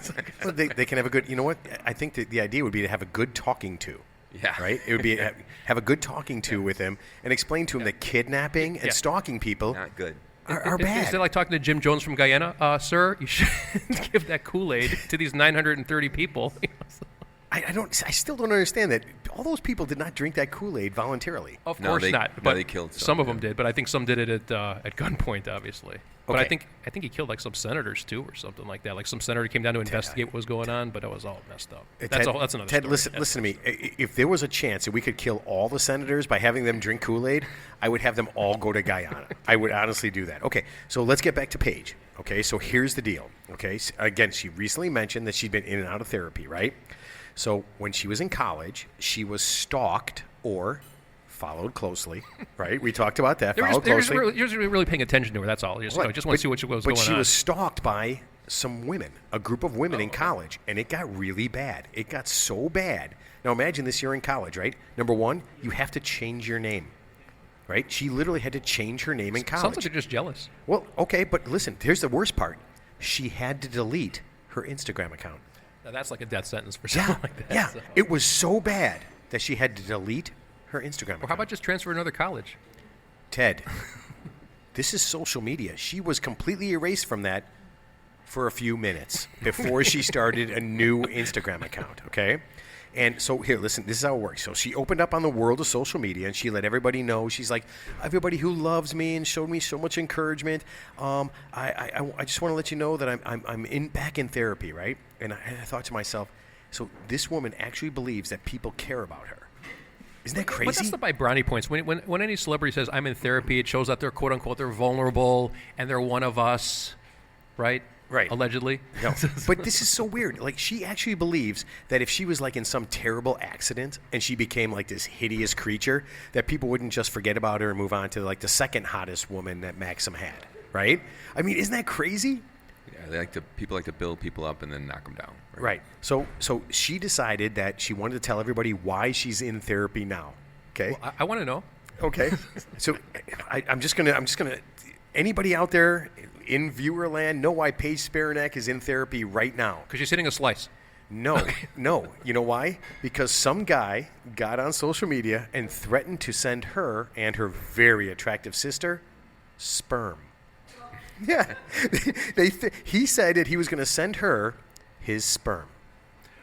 Well, they can have a good, you know what? I think that the idea would be to have a good talking to. Yeah. Right? It would be have a good talking to with him and explain to him that kidnapping and Yeah. stalking people Not good. are bad. Is it like talking to Jim Jones from Guyana? Sir, you should give that Kool-Aid to these 930 people. I still don't understand that all those people did not drink that Kool-Aid voluntarily. Of No, course they- not. no, But they killed some some, of them yeah. did, but I think some did it at gunpoint, obviously. But Okay. I think he killed like some senators too, or something like that. Like some senator came down to investigate what was going on, but it was all messed up. That's Ted, another Ted, story. listen to me. If there was a chance that we could kill all the senators by having them drink Kool-Aid, I would have them all go to Guyana. I would honestly do that. Okay, so let's get back to Paige. Okay, so here's the deal. Okay, again, she recently mentioned that she'd been in and out of therapy, right? So when she was in college, she was stalked or followed closely, right? We talked about that. You're Followed just closely. really paying attention to her. That's all. Just want to see what was But going she on. was stalked by some women, a group of women in college, and it got really bad. It got so bad. Now imagine this: you're in college, right? Number one, you have to change your name, right? She literally had to change her name in college. Sounds like you're just jealous. Well, okay, but listen, here's the worst part: she had to delete her Instagram account. Now, that's like a death sentence for Yeah, something like that. yeah. So. It was so bad that she had to delete her Instagram account. Or how about just transfer to another college? Ted, this is social media. She was completely erased from that for a few minutes before she started a new Instagram account, okay? And so here, listen, this is how it works. So she opened up on the world of social media, and she let everybody know. She's like, everybody who loves me and showed me so much encouragement. I just want to let you know that I'm back in therapy, right? And I thought to myself, so this woman actually believes that people care about her. Isn't that crazy? But that's the by brownie points. When any celebrity says I'm in therapy, it shows that they're quote unquote they're vulnerable and they're one of us, right? Right. Allegedly. No. But this is so weird. Like, she actually believes that if she was like in some terrible accident and she became like this hideous creature, that people wouldn't just forget about her and move on to like the second hottest woman that Maxim had. Right? I mean, isn't that crazy? Yeah, people like to build people up and then knock them down. Right. So she decided that she wanted to tell everybody why she's in therapy now. Okay. I want to know. Okay. So I'm just gonna Anybody out there in viewer land know why Paige Spiranek is in therapy right now? Because she's hitting a slice. No, no. You know why? Because some guy got on social media and threatened to send her and her very attractive sister sperm. Yeah. He said that he was going to send her his sperm.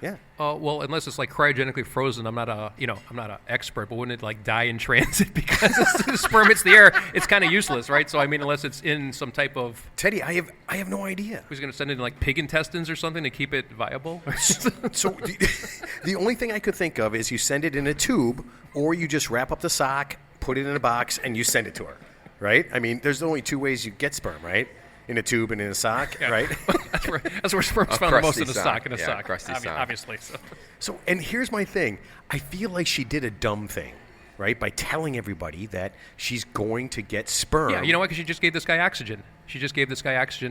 Yeah. Well, unless it's like cryogenically frozen, I'm not an expert, but wouldn't it like die in transit because the sperm hits the air? It's kind of useless, right? So I mean, unless it's in some type of Teddy, I have no idea. Who's going to send it in like pig intestines or something to keep it viable? So the only thing I could think of is you send it in a tube, or you just wrap up the sock, put it in a box, and you send it to her, right? I mean, there's only two ways you get sperm, right? In a tube and in a sock, Yeah. right? that's where sperm's found the most in a sock. In a Yeah, sock, crusty sock. obviously. So, and here's my thing. I feel like she did a dumb thing, right? By telling everybody that she's going to get sperm. Yeah, you know what? Because she just gave this guy oxygen.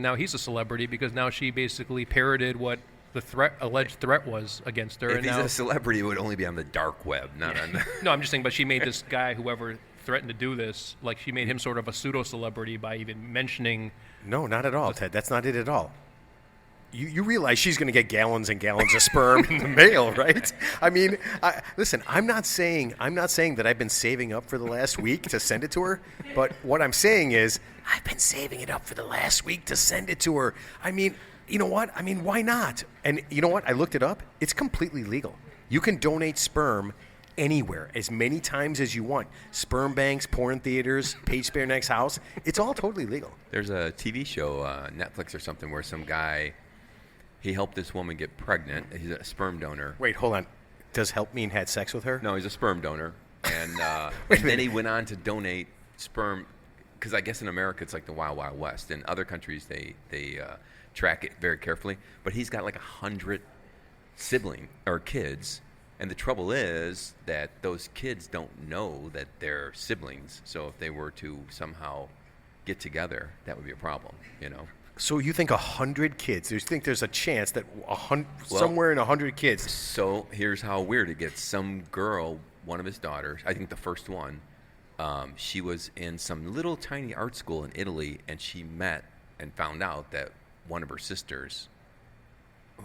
Now he's a celebrity because now she basically parroted what the alleged threat was against her. If and he's now, a celebrity, it would only be on the dark web, not on the... No, I'm just saying, but she made this guy, whoever threatened to do this, like she made him sort of a pseudo-celebrity by even mentioning... No, not at all, Ted. That's not it at all. You realize she's going to get gallons and gallons of sperm in the mail, right? I mean, listen, I'm not saying that I've been saving up for the last week to send it to her, but what I'm saying is I've been saving it up for the last week to send it to her. I mean, you know what? I mean, why not? And you know what? I looked it up. It's completely legal. You can donate sperm anywhere, as many times as you want. Sperm banks, porn theaters, Paige Sparenek's house. It's all totally legal. There's a TV show, Netflix or something, where some guy, he helped this woman get pregnant. He's a sperm donor. Wait, hold on. Does help mean had sex with her? No, he's a sperm donor. And, Wait a and then minute. he went on to donate sperm, because I guess in America it's like the Wild Wild West. In other countries, they track it very carefully. But he's got like 100 siblings or kids. And the trouble is that those kids don't know that they're siblings. So if they were to somehow get together, that would be a problem, you know? So you think 100 kids? You think there's a chance that somewhere in 100 kids? So here's how weird it gets. Some girl, one of his daughters, I think the first one, she was in some little tiny art school in Italy, and she met and found out that one of her sisters,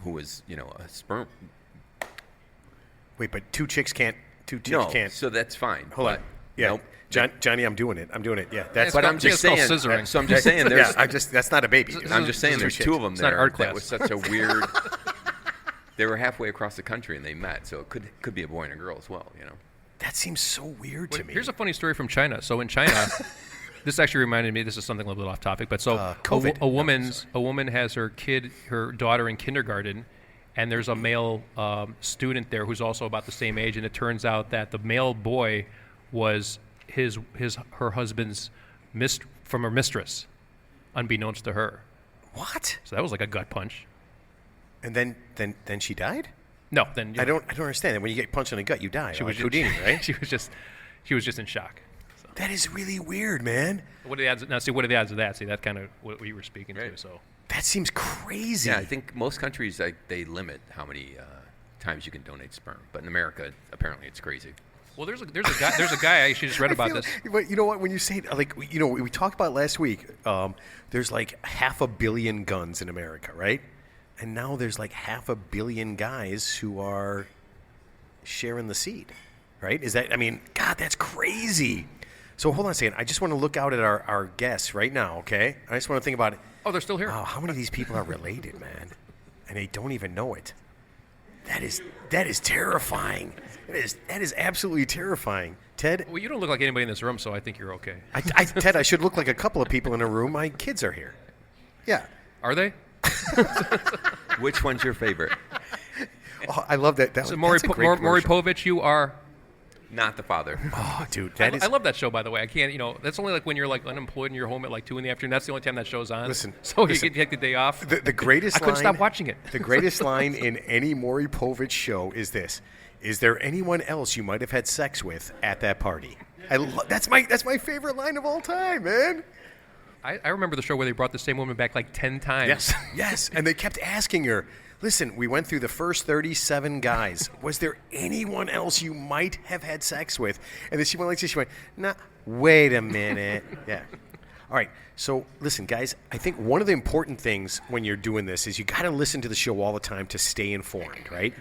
who was, a sperm... Wait, but two chicks can't. No, can't. so that's fine. Hold on. but Yeah, nope. Johnny, I'm doing it. Yeah, that's. But I'm just saying. called scissoring. So I'm just saying. There's, that's not a baby. I'm just saying. There's two of them It's not there. art That class. was such a weird. They were halfway across the country and they met, so it could be a boy and a girl as well. That seems so weird to me. Here's a funny story from China. So in China, this actually reminded me. This is something a little bit off topic, but so COVID. a woman has her daughter in kindergarten, and there's a male student there who's also about the same age, and it turns out that the male boy was her husband's from her mistress, unbeknownst to her. What? So that was like a gut punch. And then she died? No, then I don't understand. When you get punched in the gut, you die. She was like Houdini, right? she was just in shock. So. That is really weird, man. What are the odds? Now, see, what are the odds of that? See, that kind of what you were speaking Right. to. So That seems crazy. Yeah, I think most countries they limit how many times you can donate sperm, but in America, apparently, it's crazy. well, there's a guy I actually just read about this. But you know what? When you say we talked about last week. There's like 500 million guns in America, right? And now there's like 500 million guys who are sharing the seed, right? God, that's crazy. So hold on a second. I just want to look out at our guests right now, okay? I just want to think about it. Oh, they're still here. Wow, how many of these people are related, man? And they don't even know it. That is terrifying. That is absolutely terrifying. Ted, Well, you don't look like anybody in this room, so I think you're okay. Ted, I should look like a couple of people in a room. My kids are here. Yeah. Are they? Which one's your favorite? Oh, I love that. So That's a great Maury commercial. Povich, you are. Not the father. Oh, dude, I love that show, by the way. I can't, that's only like when you're like unemployed and you're home at like 2 p.m. That's the only time that show's on. Listen, so listen. you can take the day off. The greatest I couldn't line, stop watching it. The greatest line in any Maury Povich show is this: "Is there anyone else you might have had sex with at that party?" That's my favorite line of all time, man. I remember the show where they brought the same woman back like 10 times. Yes, and they kept asking her, "Listen, we went through the first 37 guys. Was there anyone else you might have had sex with?" And then she went like this. She went, "Nah, wait a minute." Yeah. All right. So listen, guys. I think one of the important things when you're doing this is you got to listen to the show all the time to stay informed, right?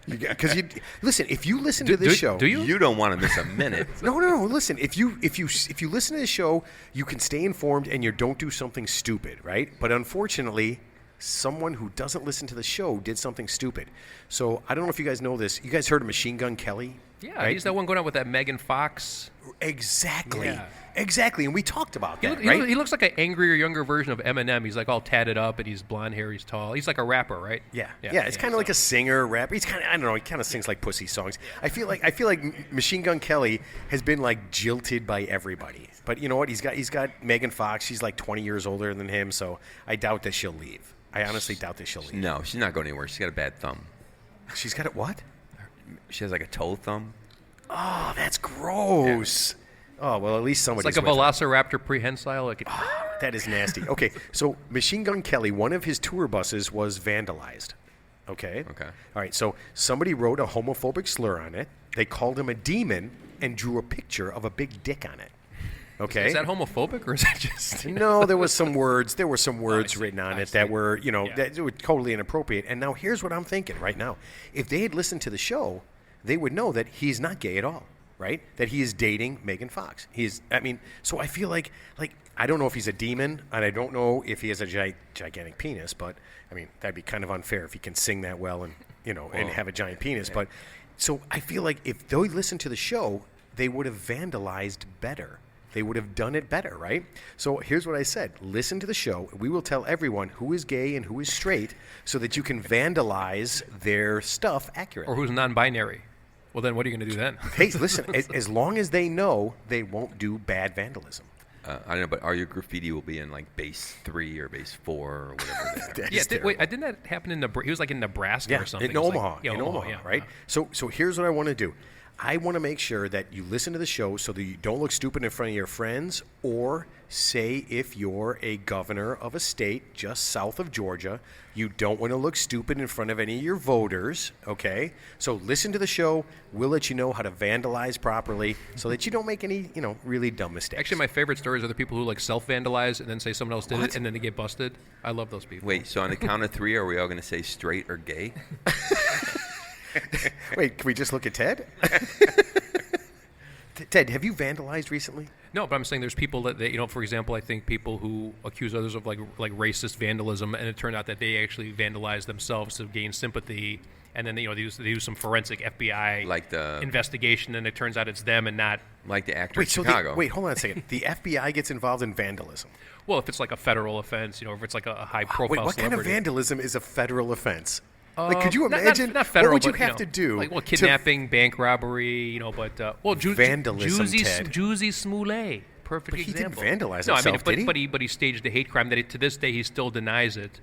Because listen, if you listen to this show, do you? You don't want to miss a minute. No. Listen, if you listen to the show, you can stay informed and you don't do something stupid, right? But unfortunately, someone who doesn't listen to the show did something stupid. So I don't know if you guys know this. You guys heard of Machine Gun Kelly? Yeah, right? he's that one going out with that Megan Fox. Exactly. Yeah. Exactly. And we talked about that, He, right? he looks like an angrier, younger version of Eminem. He's like all tatted up, and he's blonde hair. He's tall. He's like a rapper, right? Yeah. It's kind of like a singer, rapper. He's kind of, I don't know, he kind of sings like pussy songs. I feel like Machine Gun Kelly has been like jilted by everybody. But you know what? He's got Megan Fox. She's like 20 years older than him, so I doubt that she'll leave. I honestly doubt that she'll leave. No, she's not going anywhere. She's got a bad thumb. She's got a what? She has like a toe thumb. Oh, that's gross. Yeah. Oh, well, at least It's somebody's like a with her. Velociraptor prehensile. Like That is nasty. Okay, so Machine Gun Kelly, one of his tour buses was vandalized. Okay? Okay. All right, so somebody wrote a homophobic slur on it. They called him a demon and drew a picture of a big dick on it. Okay? Is that homophobic or is that just... No, there was some words. There were some words see. written on I it see. that were, Yeah. that were totally inappropriate. And now here's what I'm thinking right now. If they had listened to the show, they would know that he's not gay at all, right? That he is dating Megan Fox. So I feel like I don't know if he's a demon, and I don't know if he has a gigantic penis, but I mean that'd be kind of unfair if he can sing that well and and have a giant penis. Yeah. But so I feel like if they listened to the show, they would have vandalized better. They would have done it better, right? So here's what I said. Listen to the show. We will tell everyone who is gay and who is straight so that you can vandalize their stuff accurately. Or who's non-binary. Well, then what are you going to do then? Hey, listen, as long as they know, they won't do bad vandalism. I don't know, but your graffiti will be in like base 3 or base 4 or whatever they are. Yeah, wait, didn't that happen in Nebraska? He was like in Nebraska or something. In It was Omaha. like, yeah, in Omaha, yeah. right? So here's what I want to do. I want to make sure that you listen to the show so that you don't look stupid in front of your friends, or say if you're a governor of a state just south of Georgia, you don't want to look stupid in front of any of your voters, okay? So listen to the show. We'll let you know how to vandalize properly so that you don't make any, really dumb mistakes. Actually, my favorite stories are the people who like self-vandalize and then say someone else did What? it and then they get busted. I love those people. Wait, so on the count of 3, are we all going to say straight or gay? Wait, can we just look at Ted? Ted, have you vandalized recently? No, but I'm saying there's people that for example, I think people who accuse others of like racist vandalism, and it turned out that they actually vandalized themselves to gain sympathy, and then they use some forensic FBI Like the- investigation, and it turns out it's them and not. Like the actor Wait, in Chicago. hold on a second. The FBI gets involved in vandalism. Well, if it's like a federal offense, if it's like a high-profile Wait, what kind of celebrity. vandalism is a federal offense? Could you Not- imagine? not federal, what would you but, have to do? Like, kidnapping, bank robbery, Vandalism, Ted. Jussie Smollett, perfect But he didn't example. vandalize no, himself, did he? but he staged a hate crime that to this day he still denies it.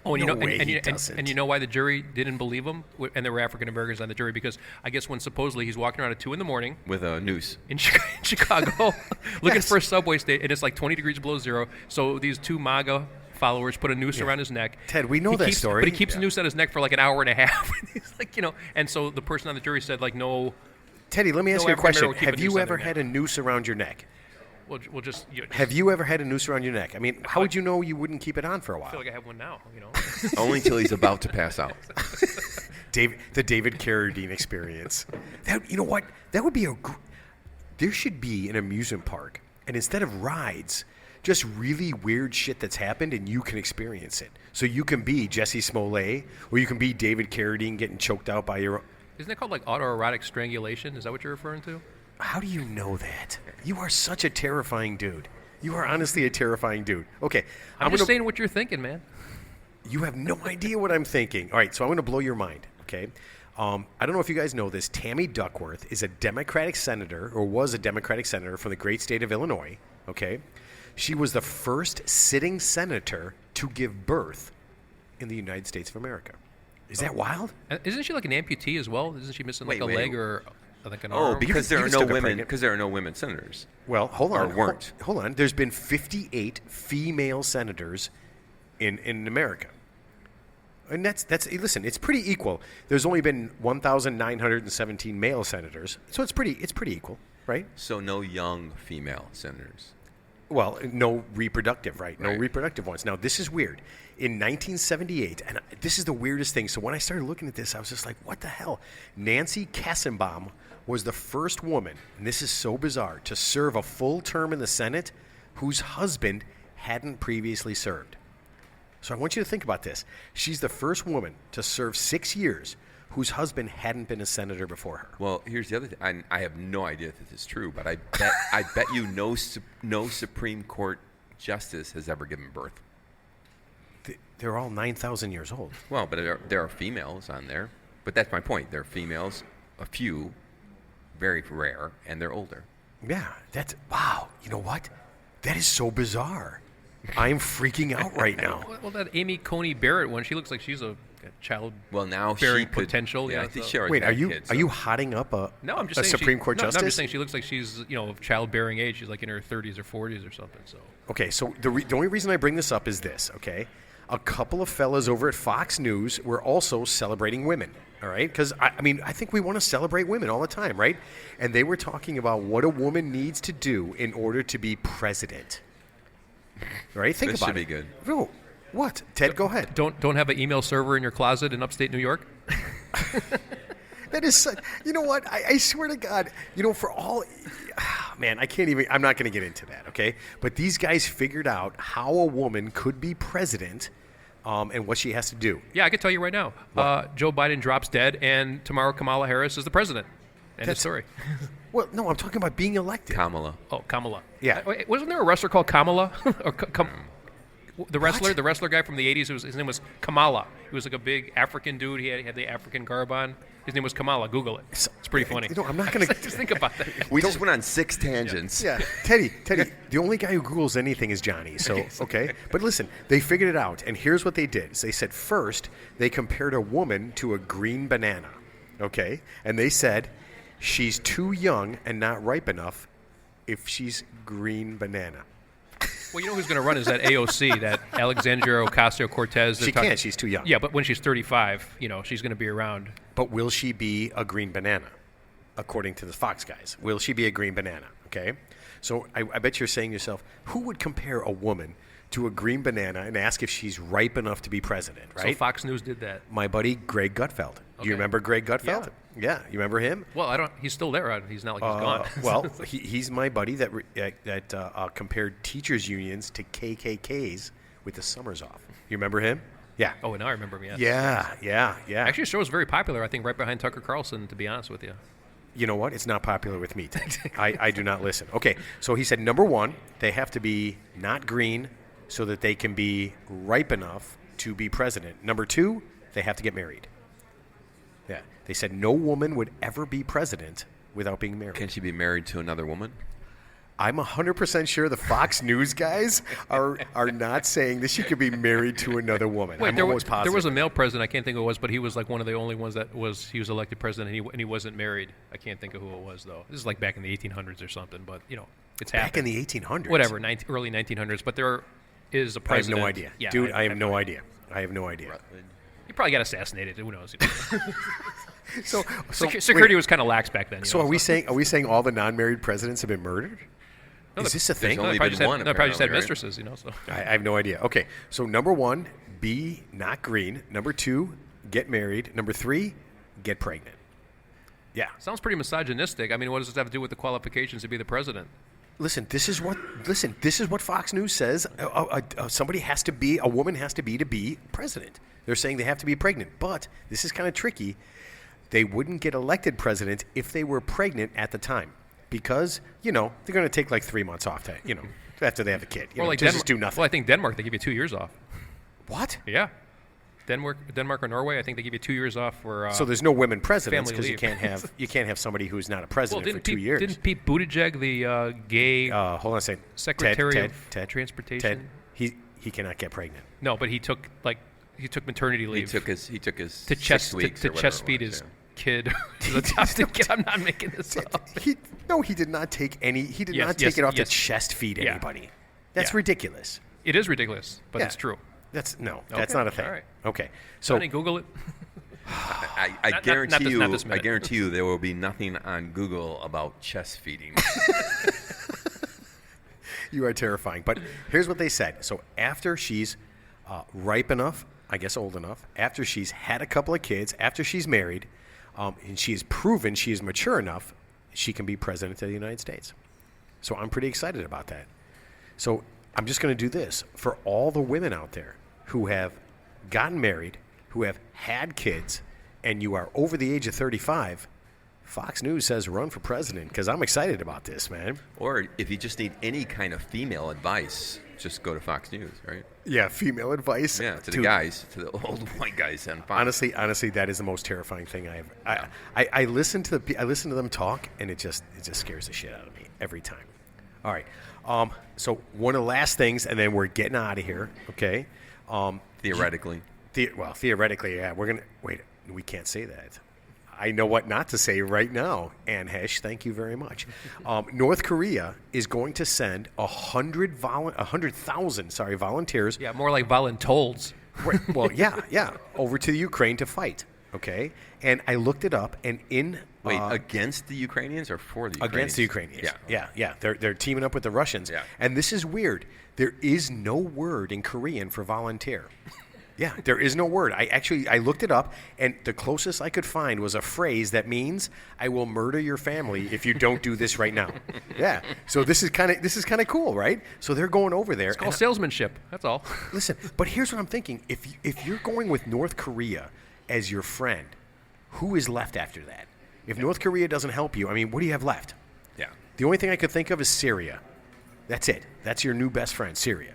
Oh, and No way he and doesn't. you know why the jury didn't believe him, and there were African Americans on the jury, because I guess when supposedly he's walking around at 2 a.m. With a noose. in Chicago, looking Yes. for a subway station, and it's like 20 degrees below zero. So these 2 MAGA followers put a noose around his neck. Ted, we know He that keeps- story. But he keeps Yeah. a noose on his neck for like an hour and a half. He's like, and so the person on the jury said, like, no, Teddy, let me ask No you a African question. American will keep Have a noose you on ever their had a noose around your neck? we'll just. Have you ever had a noose around your neck? I mean, how would you know you wouldn't keep it on for a I while? feel like I have one now. Only until he's about to pass out. The David Carradine experience. You know what? That would be there should be an amusement park, and instead of rides, just really weird shit that's happened, and you can experience it. So you can be Jussie Smollett, or you can be David Carradine getting choked out by your. Isn't that called like autoerotic strangulation? Is that what you're referring to? How do you know that? You are such a terrifying dude. You are honestly a terrifying dude. Okay, I'm just gonna- saying what you're thinking, man. You have no idea what I'm thinking. All right, so I'm going to blow your mind, okay? I don't know if you guys know this. Tammy Duckworth is a Democratic senator, or was a Democratic senator from the great state of Illinois, okay? She was the first sitting senator to give birth in the United States of America. Is that wild? Isn't she like an amputee as well? Isn't she missing like Wait, a wait. leg or like an Oh, arm? because you there can are still no get women. pregnant. Because there are no women senators. Well, hold on. Or weren't. Hold on. There's been 58 female senators in America. And that's listen, it's pretty equal. There's only been 1,917 male senators, so it's pretty equal, right? So no young female senators. Well, no reproductive, right? No Right. reproductive ones. Now, this is weird. In 1978, and this is the weirdest thing. So when I started looking at this, I was just like, what the hell? Nancy Kassenbaum was the first woman, and this is so bizarre, to serve a full term in the Senate whose husband hadn't previously served. So I want you to think about this. She's the first woman to serve 6 years whose husband hadn't been a senator before her. Well, here's the other thing. I have no idea if this is true, but I bet you no Supreme Court justice has ever given birth. They're all 9,000 years old. Well, but there are females on there. But that's my point. There are females, a few, very rare, and they're older. Yeah, wow. You know what? That is so bizarre. I'm freaking out right now. Well, that Amy Coney Barrett one, she looks like she's a child. Well, now bearing she could, potential. Yeah, Yeah, I think so- she already Wait, had are you kids, are so- you hotting up a No, I'm just a saying Supreme Court no, justice? I'm just saying she looks like she's of childbearing age. She's like in her 30s or 40s or something. So Okay, so the only reason I bring this up is this, okay? A couple of fellas over at Fox News were also celebrating women, all right? Because, I mean, I think we want to celebrate women all the time, right? And they were talking about what a woman needs to do in order to be president. All right? Think This about should it. be good. No. What? Ted, go ahead. don't have an email server in your closet in upstate New York. That is such, you know what? I swear to God, for all, man, I can't even, I'm not going to get into that, okay? But these guys figured out how a woman could be president and what she has to do. Yeah, I can tell you right now. Joe Biden drops dead, and tomorrow Kamala Harris is the president. End of That's- story. Well, no, I'm talking about being elected. Kamala. Oh, Kamala. Yeah. Wait, wasn't there a wrestler called Kamala? Or the wrestler guy from the 80s, his name was Kamala. He was like a big African dude. He had the African garb on. His name was Kamala. Google it. It's pretty funny. I'm not going to. Just think about that. We just went on 6 tangents. Yeah, Teddy, the only guy who Googles anything is Johnny. So, okay. But listen, they figured it out. And here's what they did. Is they said first, they compared a woman to a green banana. Okay? And they said, she's too young and not ripe enough if she's green banana. Well, you know who's going to run is that AOC, that Alexandria Ocasio-Cortez. She can't. She's too young. Yeah, but when she's 35, she's going to be around. But will she be a green banana, according to the Fox guys? Will she be a green banana? Okay? So I bet you're saying to yourself, who would compare a woman to a green banana and ask if she's ripe enough to be president, right? So Fox News did that. My buddy Greg Gutfeld. Do Okay. you remember Greg Gutfeld? Yeah. You remember him? Well, he's still there. He's not like he's gone. Well, he's my buddy that compared teachers' unions to KKKs with the summers off. You remember him? Yeah. Oh, now I remember him. Yes. Yeah. Actually, the show was very popular. I think right behind Tucker Carlson, to be honest with you. You know what? It's not popular with me. I do not listen. Okay, so he said, number one, they have to be not green so that they can be ripe enough to be president. Number two, they have to get married. Yeah. They said no woman would ever be president without being married. Can she be married to another woman? I'm 100% sure the Fox News guys are not saying that she could be married to another woman. Wait, I'm there almost positive. there was a male president. I can't think who it was, but he was like one of the only ones he was elected president, and he wasn't married. I can't think of who it was though. This is like back in the 1800s or something, but it's happened. Back in the 1800s. Whatever, early 1900s. But there is a I have president. no idea. Yeah, Dude, I have no idea. I have no idea. He probably got assassinated. Who knows? So Security was kind of lax back then. So are we saying all the non-married presidents have been murdered? Is this a thing? only they probably been just had, one, they probably just had apparently, right? mistresses. So. I have no idea. Okay, so number one, be not green. Number two, get married. Number three, get pregnant. Yeah. Sounds pretty misogynistic. I mean, what does this have to do with the qualifications to be the president? Listen, this is what Fox News says. A woman has to be president. They're saying they have to be pregnant, but this is kind of tricky. They wouldn't get elected president if they were pregnant at the time, because they're going to take like 3 months off after they have the kid. Or like just do nothing. Well, I think Denmark, they give you 2 years off. What? Yeah. Denmark or Norway, I think they give you 2 years off for. So there's no women presidents family because leave. you can't have somebody who's not a well, president for 2 years. Didn't Pete Buttigieg, the gay Hold on a second. Secretary of Ted, Transportation? he cannot get pregnant. No, but he took maternity He leave took his to 6 chest weeks to or whatever chest it feed was, his yeah. kid. His adopted kid. I'm not making this up. He did not take any. He did Yes, not take yes, it off yes. to chest feed Yeah. anybody. That's Yeah. ridiculous. It is ridiculous, but Yeah. it's true. That's not Okay, a thing. all right. Okay, so Johnny, Google it. I Not guarantee this- you. not this I minute. guarantee you, there will be nothing on Google about chest feeding. You are terrifying. But here's what they said. So after she's ripe enough, I guess old enough, after she's had a couple of kids, after she's married, and she has proven she is mature enough, she can be president of the United States. So I'm pretty excited about that. So I'm just going to do this. For all the women out there who have gotten married, who have had kids, and you are over the age of 35, Fox News says run for president, because I'm excited about this, man. Or if you just need any kind of female advice, just go to Fox News, right? Yeah, female advice. Yeah, to the guys, to the old white guys on Fox. Honestly, that is the most terrifying thing I have. I listen to them talk, and it just scares the shit out of me every time. All right. So one of the last things, and then we're getting out of here. Okay. Theoretically. Theoretically, yeah. We're gonna wait. We can't say that. I know what not to say right now. Ann Hesh, thank you very much. North Korea is going to send 100,000 volunteers. Yeah, more like voluntold. Right, well, yeah, over to the Ukraine to fight. Okay, and I looked it up, and against the Ukrainians or for the Ukrainians? Against the Ukrainians. Yeah. They're teaming up with the Russians. Yeah. And this is weird. There is no word in Korean for volunteer. Yeah, there is no word. I looked it up, and the closest I could find was a phrase that means "I will murder your family if you don't do this right now." Yeah. So this is kind of cool, right? So they're going over there. It's called salesmanship. That's all. Listen, but here's what I'm thinking: if you're going with North Korea as your friend, who is left after that? If North Korea doesn't help you, I mean, what do you have left? Yeah. The only thing I could think of is Syria. That's it. That's your new best friend, Syria.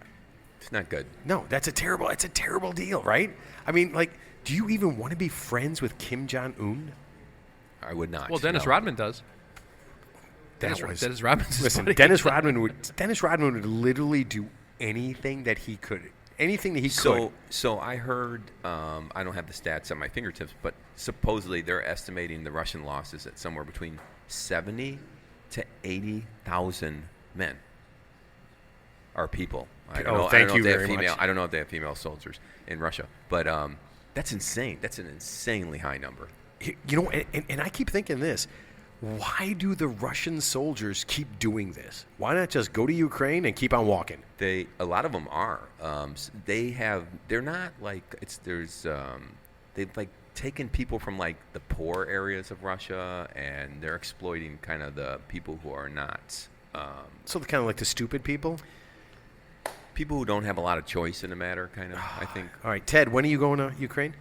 It's not good. No, it's a terrible deal, right? I mean, like, do you even want to be friends with Kim Jong-un? I would not. Well, Dennis Rodman does. Dennis Rodman's his Listen, buddy. Dennis Rodman would literally do anything that he could. Anything that he could. So I heard, I don't have the stats at my fingertips, but supposedly they're estimating the Russian losses at somewhere between 70 to 80,000 men or people. I don't know if they have female soldiers in Russia, but that's insane. That's an insanely high number. You know, and I keep thinking this. Why do the Russian soldiers keep doing this? Why not just go to Ukraine and keep on walking? A lot of them are. They're not like they've like taken people from like the poor areas of Russia, and they're exploiting kind of the people who are not. So they're kind of like the stupid people? People who don't have a lot of choice in the matter, kind of, I think. All right, Ted, when are you going to Ukraine?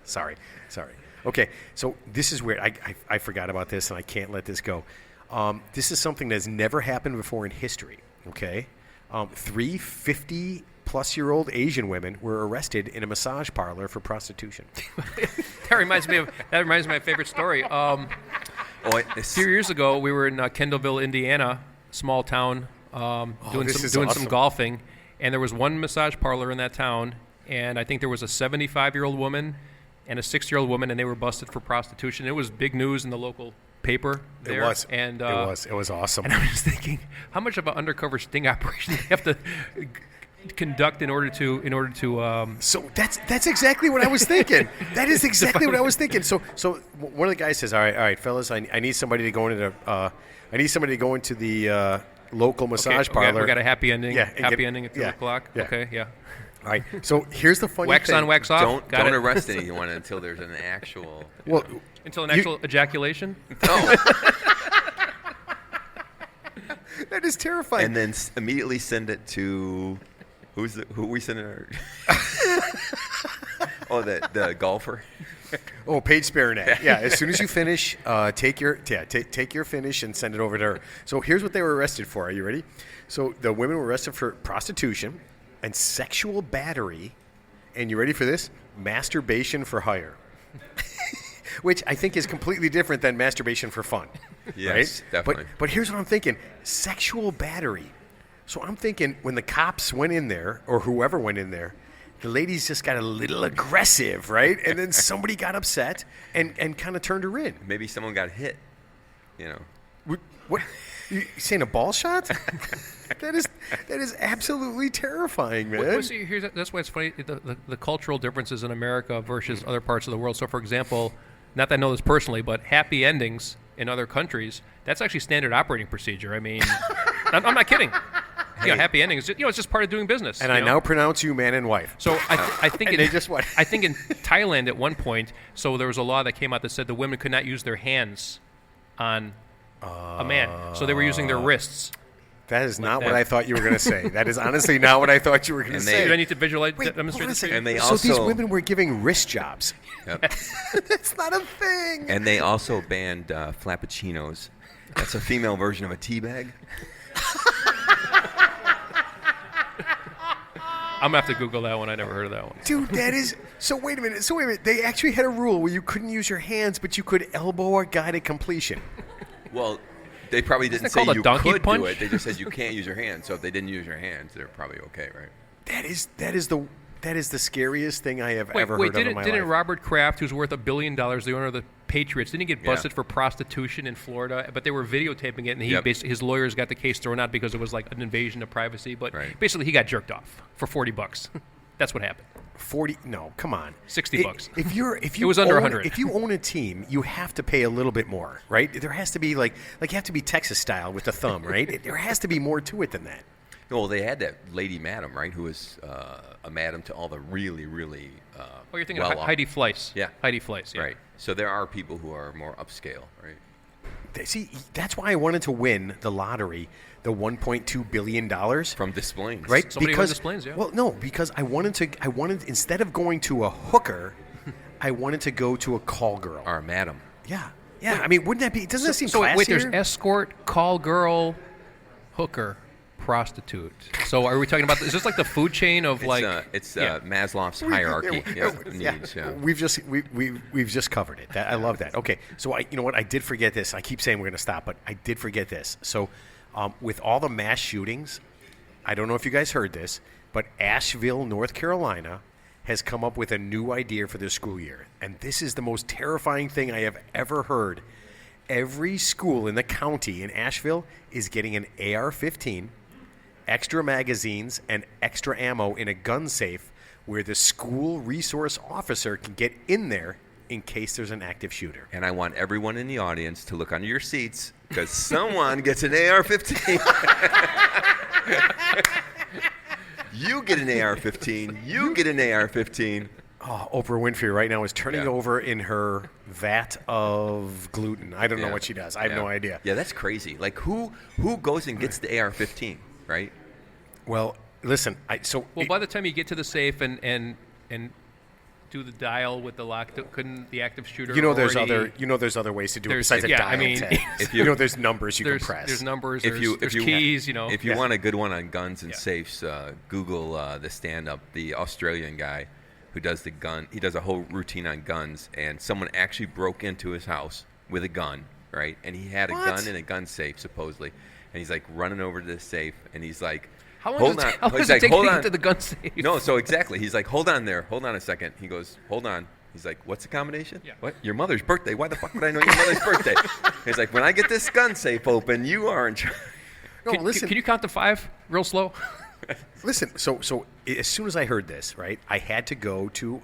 Sorry. Okay, so this is weird. I forgot about this, and I can't let this go. This is something that's never happened before in history, okay? 3 50-plus-year-old Asian women were arrested in a massage parlor for prostitution. That reminds me of my favorite story. A few years ago, we were in Kendallville, Indiana, small town, doing some golfing, and there was one massage parlor in that town, and I think there was a 75-year-old woman and a 60-year-old woman, and they were busted for prostitution. It was big news in the local paper there. It was. And, it was awesome. And I was thinking, how much of an undercover sting operation do you have to conduct in order to So that's exactly what I was thinking. That is exactly what I was thinking. So one of the guys says, all right, fellas, I need somebody to go into the local massage parlor. We got a happy ending. Yeah, ending at 2 o'clock. Yeah. Okay, yeah. All right. So here's the funny wax thing. on, wax off. Don't arrest anyone until there's an actual. Until an actual ejaculation. No. That is terrifying. And then immediately send it to who we sending our? The golfer. Oh, Paige Spiranek. Yeah, as soon as you finish, take your finish and send it over to her. So here's what they were arrested for. Are you ready? So the women were arrested for prostitution and sexual battery, and you ready for this? Masturbation for hire. Which I think is completely different than masturbation for fun. Yes, right? definitely. But here's what I'm thinking. Sexual battery. So I'm thinking when the cops went in there, or whoever went in there, the ladies just got a little aggressive, right? And then somebody got upset and kind of turned her in. Maybe someone got hit, you know. What? You saying a ball shot? That is absolutely terrifying, man. Well, see, that's why it's funny, the cultural differences in America versus other parts of the world. So, for example, not that I know this personally, but happy endings in other countries, that's actually standard operating procedure. I mean, I'm not kidding. Happy ending is just, it's just part of doing business. And I now pronounce you man and wife. So I think And they just what? I think in Thailand at one point, so there was a law that came out that said the women could not use their hands on a man, so they were using their wrists. That is not what I thought you were going to say. That is honestly not what I thought you were going to say. Do I need to visualize, Wait, demonstrate this? And they so also, these women were giving wrist jobs. Yep. That's not a thing. And they also banned flappuccinos. That's a female version of a tea bag. I'm going to have to Google that one. I never heard of that one. Dude, that is... So wait a minute. They actually had a rule where you couldn't use your hands, but you could elbow a guy to completion. Well, they probably didn't Isn't say that called a you donkey could punch? do it. They just said you can't use your hands. So if they didn't use your hands, they're probably okay, right? That is the scariest thing I have ever Wait, heard of in my didn't life. Robert Kraft, who's worth $1 billion, the owner of the Patriots, didn't he get busted Yeah. for prostitution in Florida? But they were videotaping it, and Yep. his lawyers got the case thrown out because it was like an invasion of privacy. But Right. basically, he got jerked off for $40. That's what happened. 40? No, come on. $60. If you It was under 100. If you own a team, you have to pay a little bit more, right? There has to be like you have to be Texas style with the thumb, right? There has to be more to it than that. Well, they had that lady madam, right, who was a madam to all the really, really Oh, you're thinking well of off. Heidi Fleiss. Yeah. Heidi Fleiss, yeah. Right. So there are people who are more upscale, right? See, that's why I wanted to win the lottery, the $1.2 billion. From Des Plaines. Right? Somebody won Des Plaines, yeah. Well, no, because I wanted instead of going to a hooker, I wanted to go to a call girl. Or madam. Yeah. Yeah, I mean, wouldn't that be, doesn't that seem So classier? wait, there's escort, call girl, hooker, prostitute. So are we talking about, is this like the food chain of It's yeah. Maslow's hierarchy of needs. Yeah. We've just covered it. I love that. Okay, so you know what? I did forget this. I keep saying we're going to stop, but I did forget this. So, with all the mass shootings, I don't know if you guys heard this, but Asheville, North Carolina, has come up with a new idea for their school year, and this is the most terrifying thing I have ever heard. Every school in the county in Asheville is getting an AR-15, extra magazines, and extra ammo in a gun safe where the school resource officer can get in there in case there's an active shooter. And I want everyone in the audience to look under your seats because someone gets an AR-15. You get an AR-15. You get an AR-15. Oh, Oprah Winfrey right now is turning Yeah. over in her vat of gluten. I don't know Yeah. what she does. I have no idea. Yeah, that's crazy. Like who goes and gets the AR-15, right? Well, listen. Well, by the time you get to the safe and do the dial with the lock, couldn't the active shooter there's already, there's other ways to do it There's- besides a yeah, dial I mean, tag. if there's numbers you can press. There's numbers, If there's keys, If you Yeah. want a good one on guns and Yeah. safes, Google the stand-up, the Australian guy who does the gun. He does a whole routine on guns, and someone actually broke into his house with a gun, right? And he had a What? gun in a gun safe, supposedly. And he's like running over to the safe, and he's like, How long hold does on. it, how long He's does it like, take hold to on. get to the gun safe? No, so exactly. He's like, hold on there. Hold on a second. He goes, hold on. He's like, what's the combination? Yeah. What? Your mother's birthday. Why the fuck would I know your mother's birthday? He's like, when I get this gun safe open, you are in charge. No, listen. Can you count to 5 real slow? Listen, so as soon as I heard this, right, I had to go to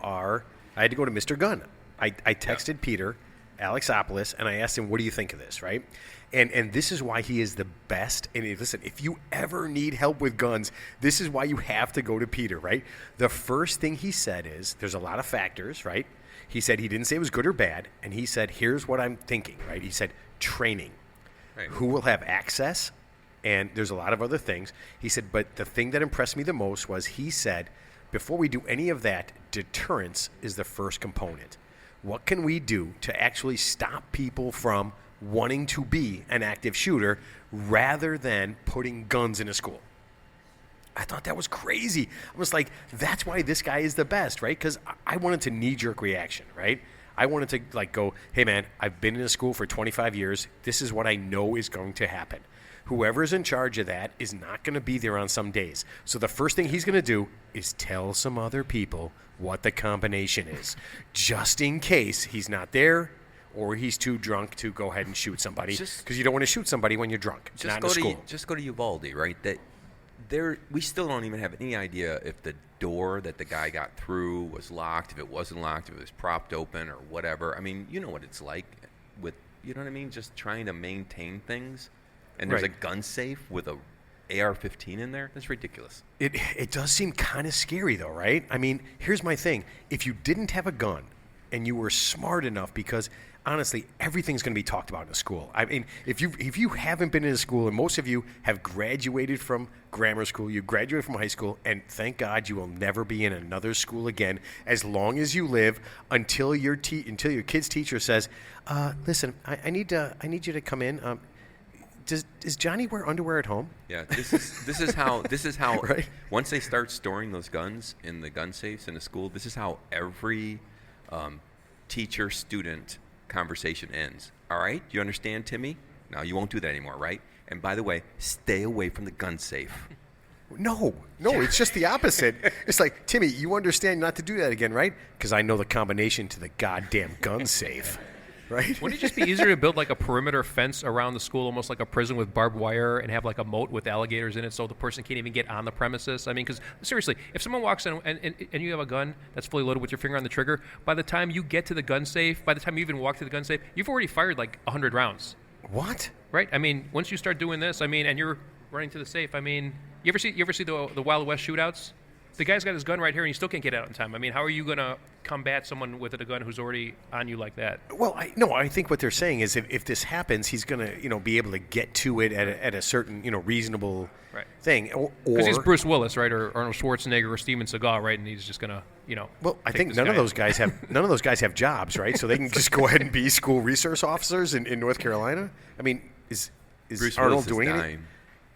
Mr. Gunn. I texted Peter Alexopoulos, and I asked him, what do you think of this, right? And this is why he is the best. And listen, if you ever need help with guns, this is why you have to go to Peter, right? The first thing he said is, there's a lot of factors, right? He said he didn't say it was good or bad, and he said, here's what I'm thinking, right? He said, training. Right. Who will have access? And there's a lot of other things. He said, but the thing that impressed me the most was he said, before we do any of that, deterrence is the first component. What can we do to actually stop people from wanting to be an active shooter rather than putting guns in a school? I thought that was crazy. I was like, that's why this guy is the best, right? Because I wanted to knee-jerk reaction, right? I wanted to like go, hey man, I've been in a school for 25 years. This is what I know is going to happen. Whoever's in charge of that is not going to be there on some days. So the first thing he's going to do is tell some other people what the combination is, just in case he's not there or he's too drunk to go ahead and shoot somebody, because you don't want to shoot somebody when you're drunk. Not in a school. Just go to Uvalde, right? We still don't even have any idea if the door that the guy got through was locked, if it wasn't locked, if it was propped open or whatever. I mean, you know what it's like with, you know what I mean? Just trying to maintain things. And there's Right. a gun safe with a AR-15 in there? That's ridiculous. It does seem kind of scary, though, right? I mean, here's my thing. If you didn't have a gun and you were smart enough, because honestly, everything's going to be talked about in a school. I mean, if you haven't been in a school, and most of you have graduated from grammar school, you graduated from high school, and thank God you will never be in another school again as long as you live until your kid's teacher says, "Listen, I need you to come in. Does Johnny wear underwear at home?" Yeah, this is how Right. Once they start storing those guns in the gun safes in the school, this is how every teacher-student conversation ends. All right, you understand, Timmy? Now you won't do that anymore, right? And by the way, stay away from the gun safe. No, it's just the opposite. It's like, Timmy, you understand not to do that again, right? Because I know the combination to the goddamn gun safe. Right? Wouldn't it just be easier to build like a perimeter fence around the school, almost like a prison with barbed wire, and have like a moat with alligators in it so the person can't even get on the premises? I mean, because seriously, if someone walks in and you have a gun that's fully loaded with your finger on the trigger, by the time you get to the gun safe, by the time you even walk to the gun safe, you've already fired like 100 rounds. What? Right? I mean, once you start doing this, I mean, and you're running to the safe, I mean, you ever see the Wild West shootouts? The guy's got his gun right here, and he still can't get out in time. I mean, how are you going to combat someone with a gun who's already on you like that? Well, I think what they're saying is if this happens, he's going to, be able to get to it at a certain, reasonable thing. Because he's Bruce Willis, right, or Arnold Schwarzenegger or Steven Seagal, right, and he's just going to, Well, I think none of those guys have jobs, right? So they can just go ahead and be school resource officers in North Carolina. I mean, is Bruce Arnold Willis doing is it? dying.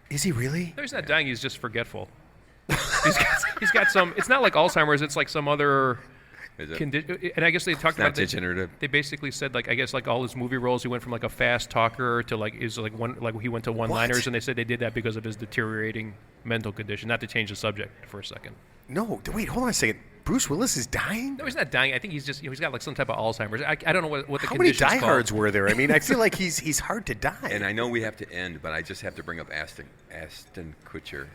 Is he really? No, he's not dying. He's just forgetful. he's got some. It's not like Alzheimer's. It's like some other condition. And I guess they talked about degenerative. They basically said like all his movie roles, he went from like a fast talker to he went to one-liners, and they said they did that because of his deteriorating mental condition. Not to change the subject for a second. No, wait, hold on a second. Bruce Willis is dying? No, he's not dying. I think he's just he's got like some type of Alzheimer's. I don't know what the How many condition's diehards called. were there? I mean, I feel like he's hard to die. And I know we have to end, but I just have to bring up Ashton Kutcher.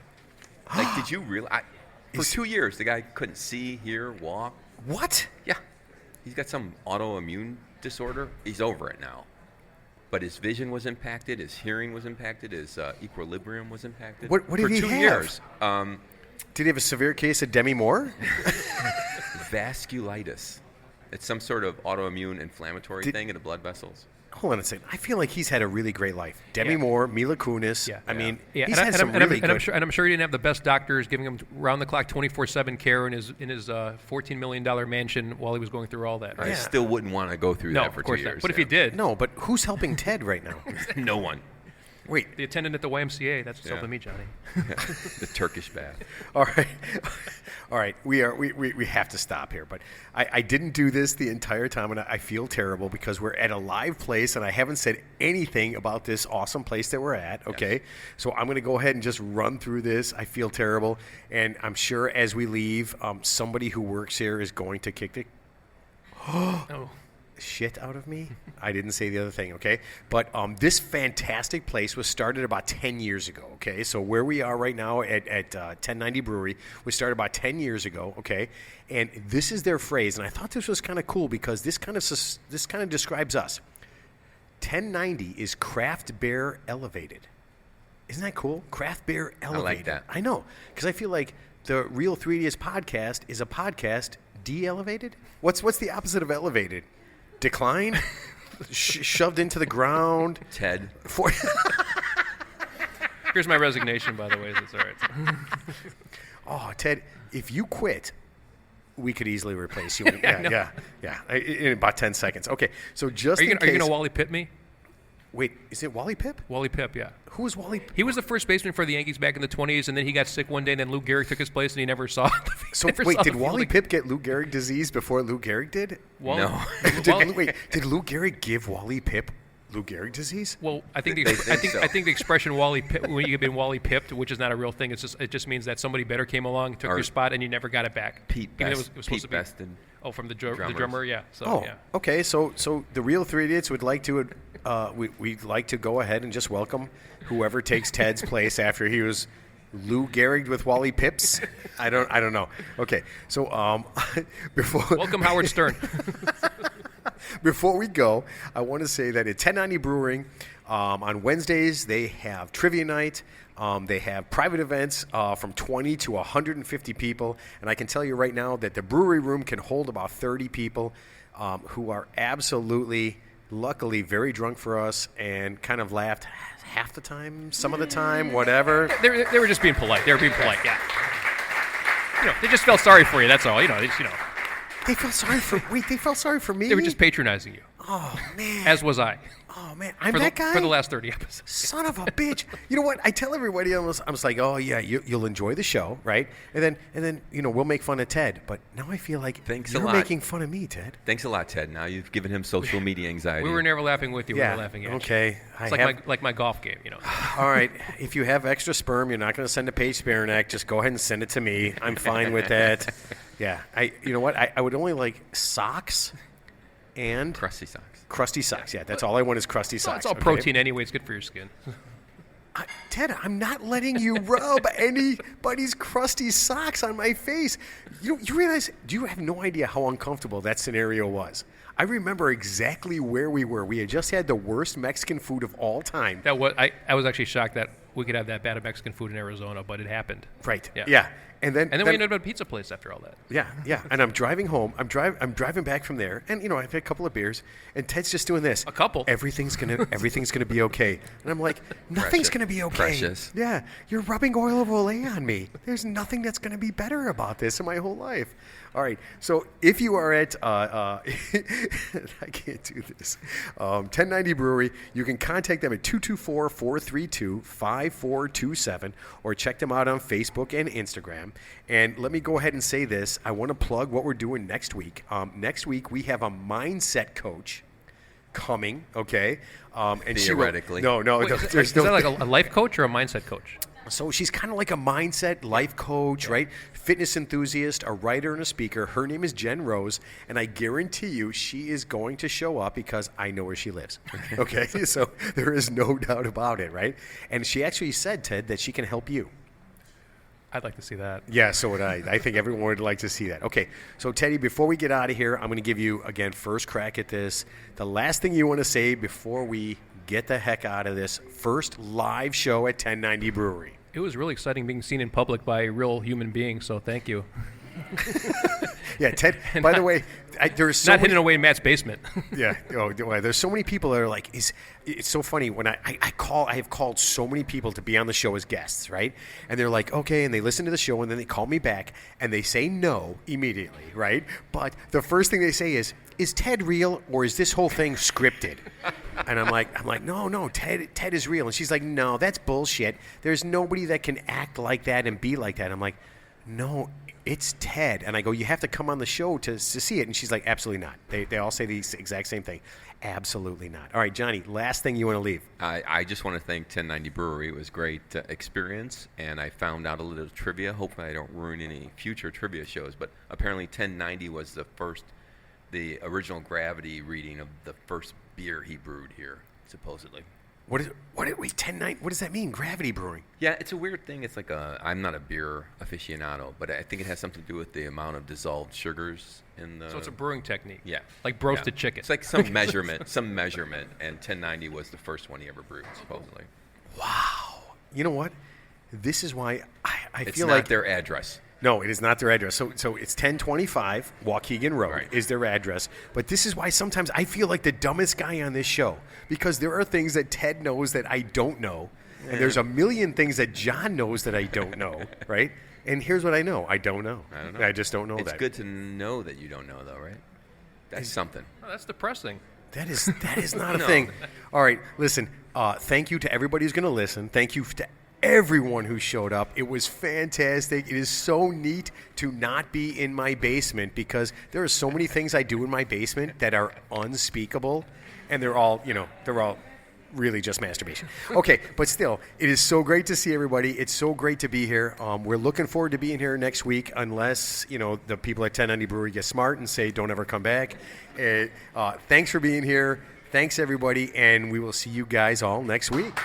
Like, did you realize? For 2 years, the guy couldn't see, hear, walk. What? Yeah. He's got some autoimmune disorder. He's over it now. But his vision was impacted, his hearing was impacted, his equilibrium was impacted. What did for he 2 have? years. Did he have a severe case of Demi Moore? Vasculitis. It's some sort of autoimmune inflammatory thing in the blood vessels. Hold on a second. I feel like he's had a really great life. Demi Moore, Mila Kunis. Yeah. I mean, Yeah, he's had some really good. I'm sure he didn't have the best doctors giving him round-the-clock 24/7 care in his $14 million mansion while he was going through all that. Right? I still wouldn't want to go through No, that for of course 2 not. years. But if he did, No, but who's helping Ted right now? no one. Wait. the attendant at the YMCA, that's what's Yeah. helping me, Johnny. The Turkish bath. All right. All right. We have to stop here. But I didn't do this the entire time, and I feel terrible because we're at a live place, and I haven't said anything about this awesome place that we're at, okay? Yes. So I'm going to go ahead and just run through this. I feel terrible. And I'm sure as we leave, somebody who works here is going to kick the shit out of me. I didn't say the other thing, okay? But this fantastic place was started about 10 years ago, okay? So where we are right now at 1090 Brewery was started about 10 years ago, okay? And this is their phrase, and I thought this was kind of cool because this kind of describes us. 1090 is craft beer elevated. Isn't that cool? Craft beer elevated. I like that. I know, because I feel like the Real 3 Idiots podcast is a podcast de-elevated. What's the opposite of elevated? Decline? Shoved into the ground? Ted. Here's my resignation, by the way. That's all right. Oh, Ted, if you quit, we could easily replace you. Yeah. In about 10 seconds. Okay, so just Are you in case. going to Wally Pitt me? Wait, is it Wally Pipp? Wally Pipp, yeah. Who is Wally Pipp? He was the first baseman for the Yankees back in the 20s, and then he got sick one day, and then Lou Gehrig took his place, and he never saw the So never wait, saw did the Wally field Pipp get Lou Gehrig disease before Lou Gehrig did? No. Did Lou Gehrig give Wally Pipp Lou Gehrig disease? Well, I think so. I think the expression Wally Pipp, when you've been Wally Pipped, which is not a real thing, it just means that somebody better came along, took Or your spot, and you never got it back. Pete Even though Best. it was supposed to be. Beston. Oh, from the Drummers. drummer, yeah. So, Oh, yeah. okay. So the Real 3 Idiots would like to we'd like to go ahead and just welcome whoever takes Ted's place after he was Lou Gehrig with Wally Pips. I don't know. Okay, so before Welcome Howard Stern. Before we go, I want to say that at 1090 Brewing, on Wednesdays, they have trivia night. They have private events from 20 to 150 people. And I can tell you right now that the brewery room can hold about 30 people who are absolutely, luckily, very drunk for us and kind of laughed half the time, some of the time, whatever. They were just being polite. They were being polite, yeah. They just felt sorry for you, that's all. They felt sorry for they felt sorry for me? They were just patronizing you. Oh, man. As was I. Oh, man. I'm that guy? For the last 30 episodes. Son of a bitch. You know what? I tell everybody, I'm just like, oh, yeah, you'll enjoy the show, right? And then we'll make fun of Ted. But now I feel like you're making fun of me, Ted. Thanks a lot, Ted. Now you've given him social media anxiety. We were never laughing with you. Yeah. We were laughing at okay. you. It's like my golf game, All right. If you have extra sperm, you're not going to send to Paige Sparanek. Just go ahead and send it to me. I'm fine with that. Yeah. You know what? I would only like socks and Crusty socks. Crusty socks. Yeah, that's all I want is crusty socks. It's all protein anyway. It's good for your skin. Ted, I'm not letting you rub anybody's crusty socks on my face. You realize, do you have no idea how uncomfortable that scenario was? I remember exactly where we were. We had just had the worst Mexican food of all time. I was actually shocked that we could have that bad of Mexican food in Arizona, but it happened. Right. Yeah. And then we ended up at a pizza place after all that. Yeah. And I'm driving home. I'm driving back from there, and I've had a couple of beers, and Ted's just doing this. A couple. Everything's gonna be okay. And I'm like, nothing's gonna be okay. Precious. Yeah. You're rubbing oil of Olay on me. There's nothing that's gonna be better about this in my whole life. All right. So if you are at I can't do this. 1090 Brewery, you can contact them at 224-432-5427 or check them out on Facebook and Instagram. And let me go ahead and say this. I want to plug what we're doing next week. Next week we have a mindset coach coming, okay? And theoretically. Is that like a life coach or a mindset coach? So she's kind of like a mindset life coach, right? Fitness enthusiast, a writer and a speaker. Her name is Jen Rose, and I guarantee you she is going to show up because I know where she lives. Okay? So there is no doubt about it, right? And she actually said, Ted, that she can help you. I'd like to see that. Yeah, so would I. I think everyone would like to see that. Okay, so Teddy, before we get out of here, I'm going to give you, again, first crack at this. The last thing you want to say before we get the heck out of this first live show at 1090 Brewery. It was really exciting being seen in public by a real human being, so thank you. Yeah, Ted, by the way, there's so not hidden away in Matt's basement. Yeah. Oh, there's so many people that are like, it's so funny when I have called so many people to be on the show as guests, right? And they're like, okay, and they listen to the show, and then they call me back, and they say no immediately, right? But the first thing they say is Ted real, or is this whole thing scripted? And I'm like, no, Ted is real. And she's like, no, that's bullshit. There's nobody that can act like that and be like that. I'm like, no, it's Ted. And I go, you have to come on the show to see it. And she's like, absolutely not. They all say the exact same thing. Absolutely not. All right, Johnny, last thing you want to leave. I just want to thank 1090 Brewery. It was a great experience, and I found out a little trivia. Hopefully I don't ruin any future trivia shows, but apparently 1090 was the original gravity reading of the first beer he brewed here, supposedly. What does that mean? Gravity brewing? Yeah, it's a weird thing. It's like I'm not a beer aficionado, but I think it has something to do with the amount of dissolved sugars in the. So it's a brewing technique. Yeah, like roasted chicken. It's like some measurement, and 1090 was the first one he ever brewed, supposedly. Wow. You know what? This is why I it's feel not like their address. No, it is not their address. So it's 1025 Waukegan Road is their address. But this is why sometimes I feel like the dumbest guy on this show, because there are things that Ted knows that I don't know, and there's a million things that John knows that I don't know, right? And here's what I know. I don't know. I just don't know that. It's good to know that you don't know, though, right? That's something. Oh, that's depressing. That is not a thing. All right, listen, thank you to everybody who's going to listen. Thank you to everyone who showed up. It was fantastic. It is so neat to not be in my basement because there are so many things I do in my basement that are unspeakable, and they're all really just masturbation. Okay, but still, it is so great to see everybody. It's so great to be here. We're looking forward to being here next week, unless the people at 1090 Brewery get smart and say don't ever come back. Thanks for being here. Thanks everybody, and we will see you guys all next week.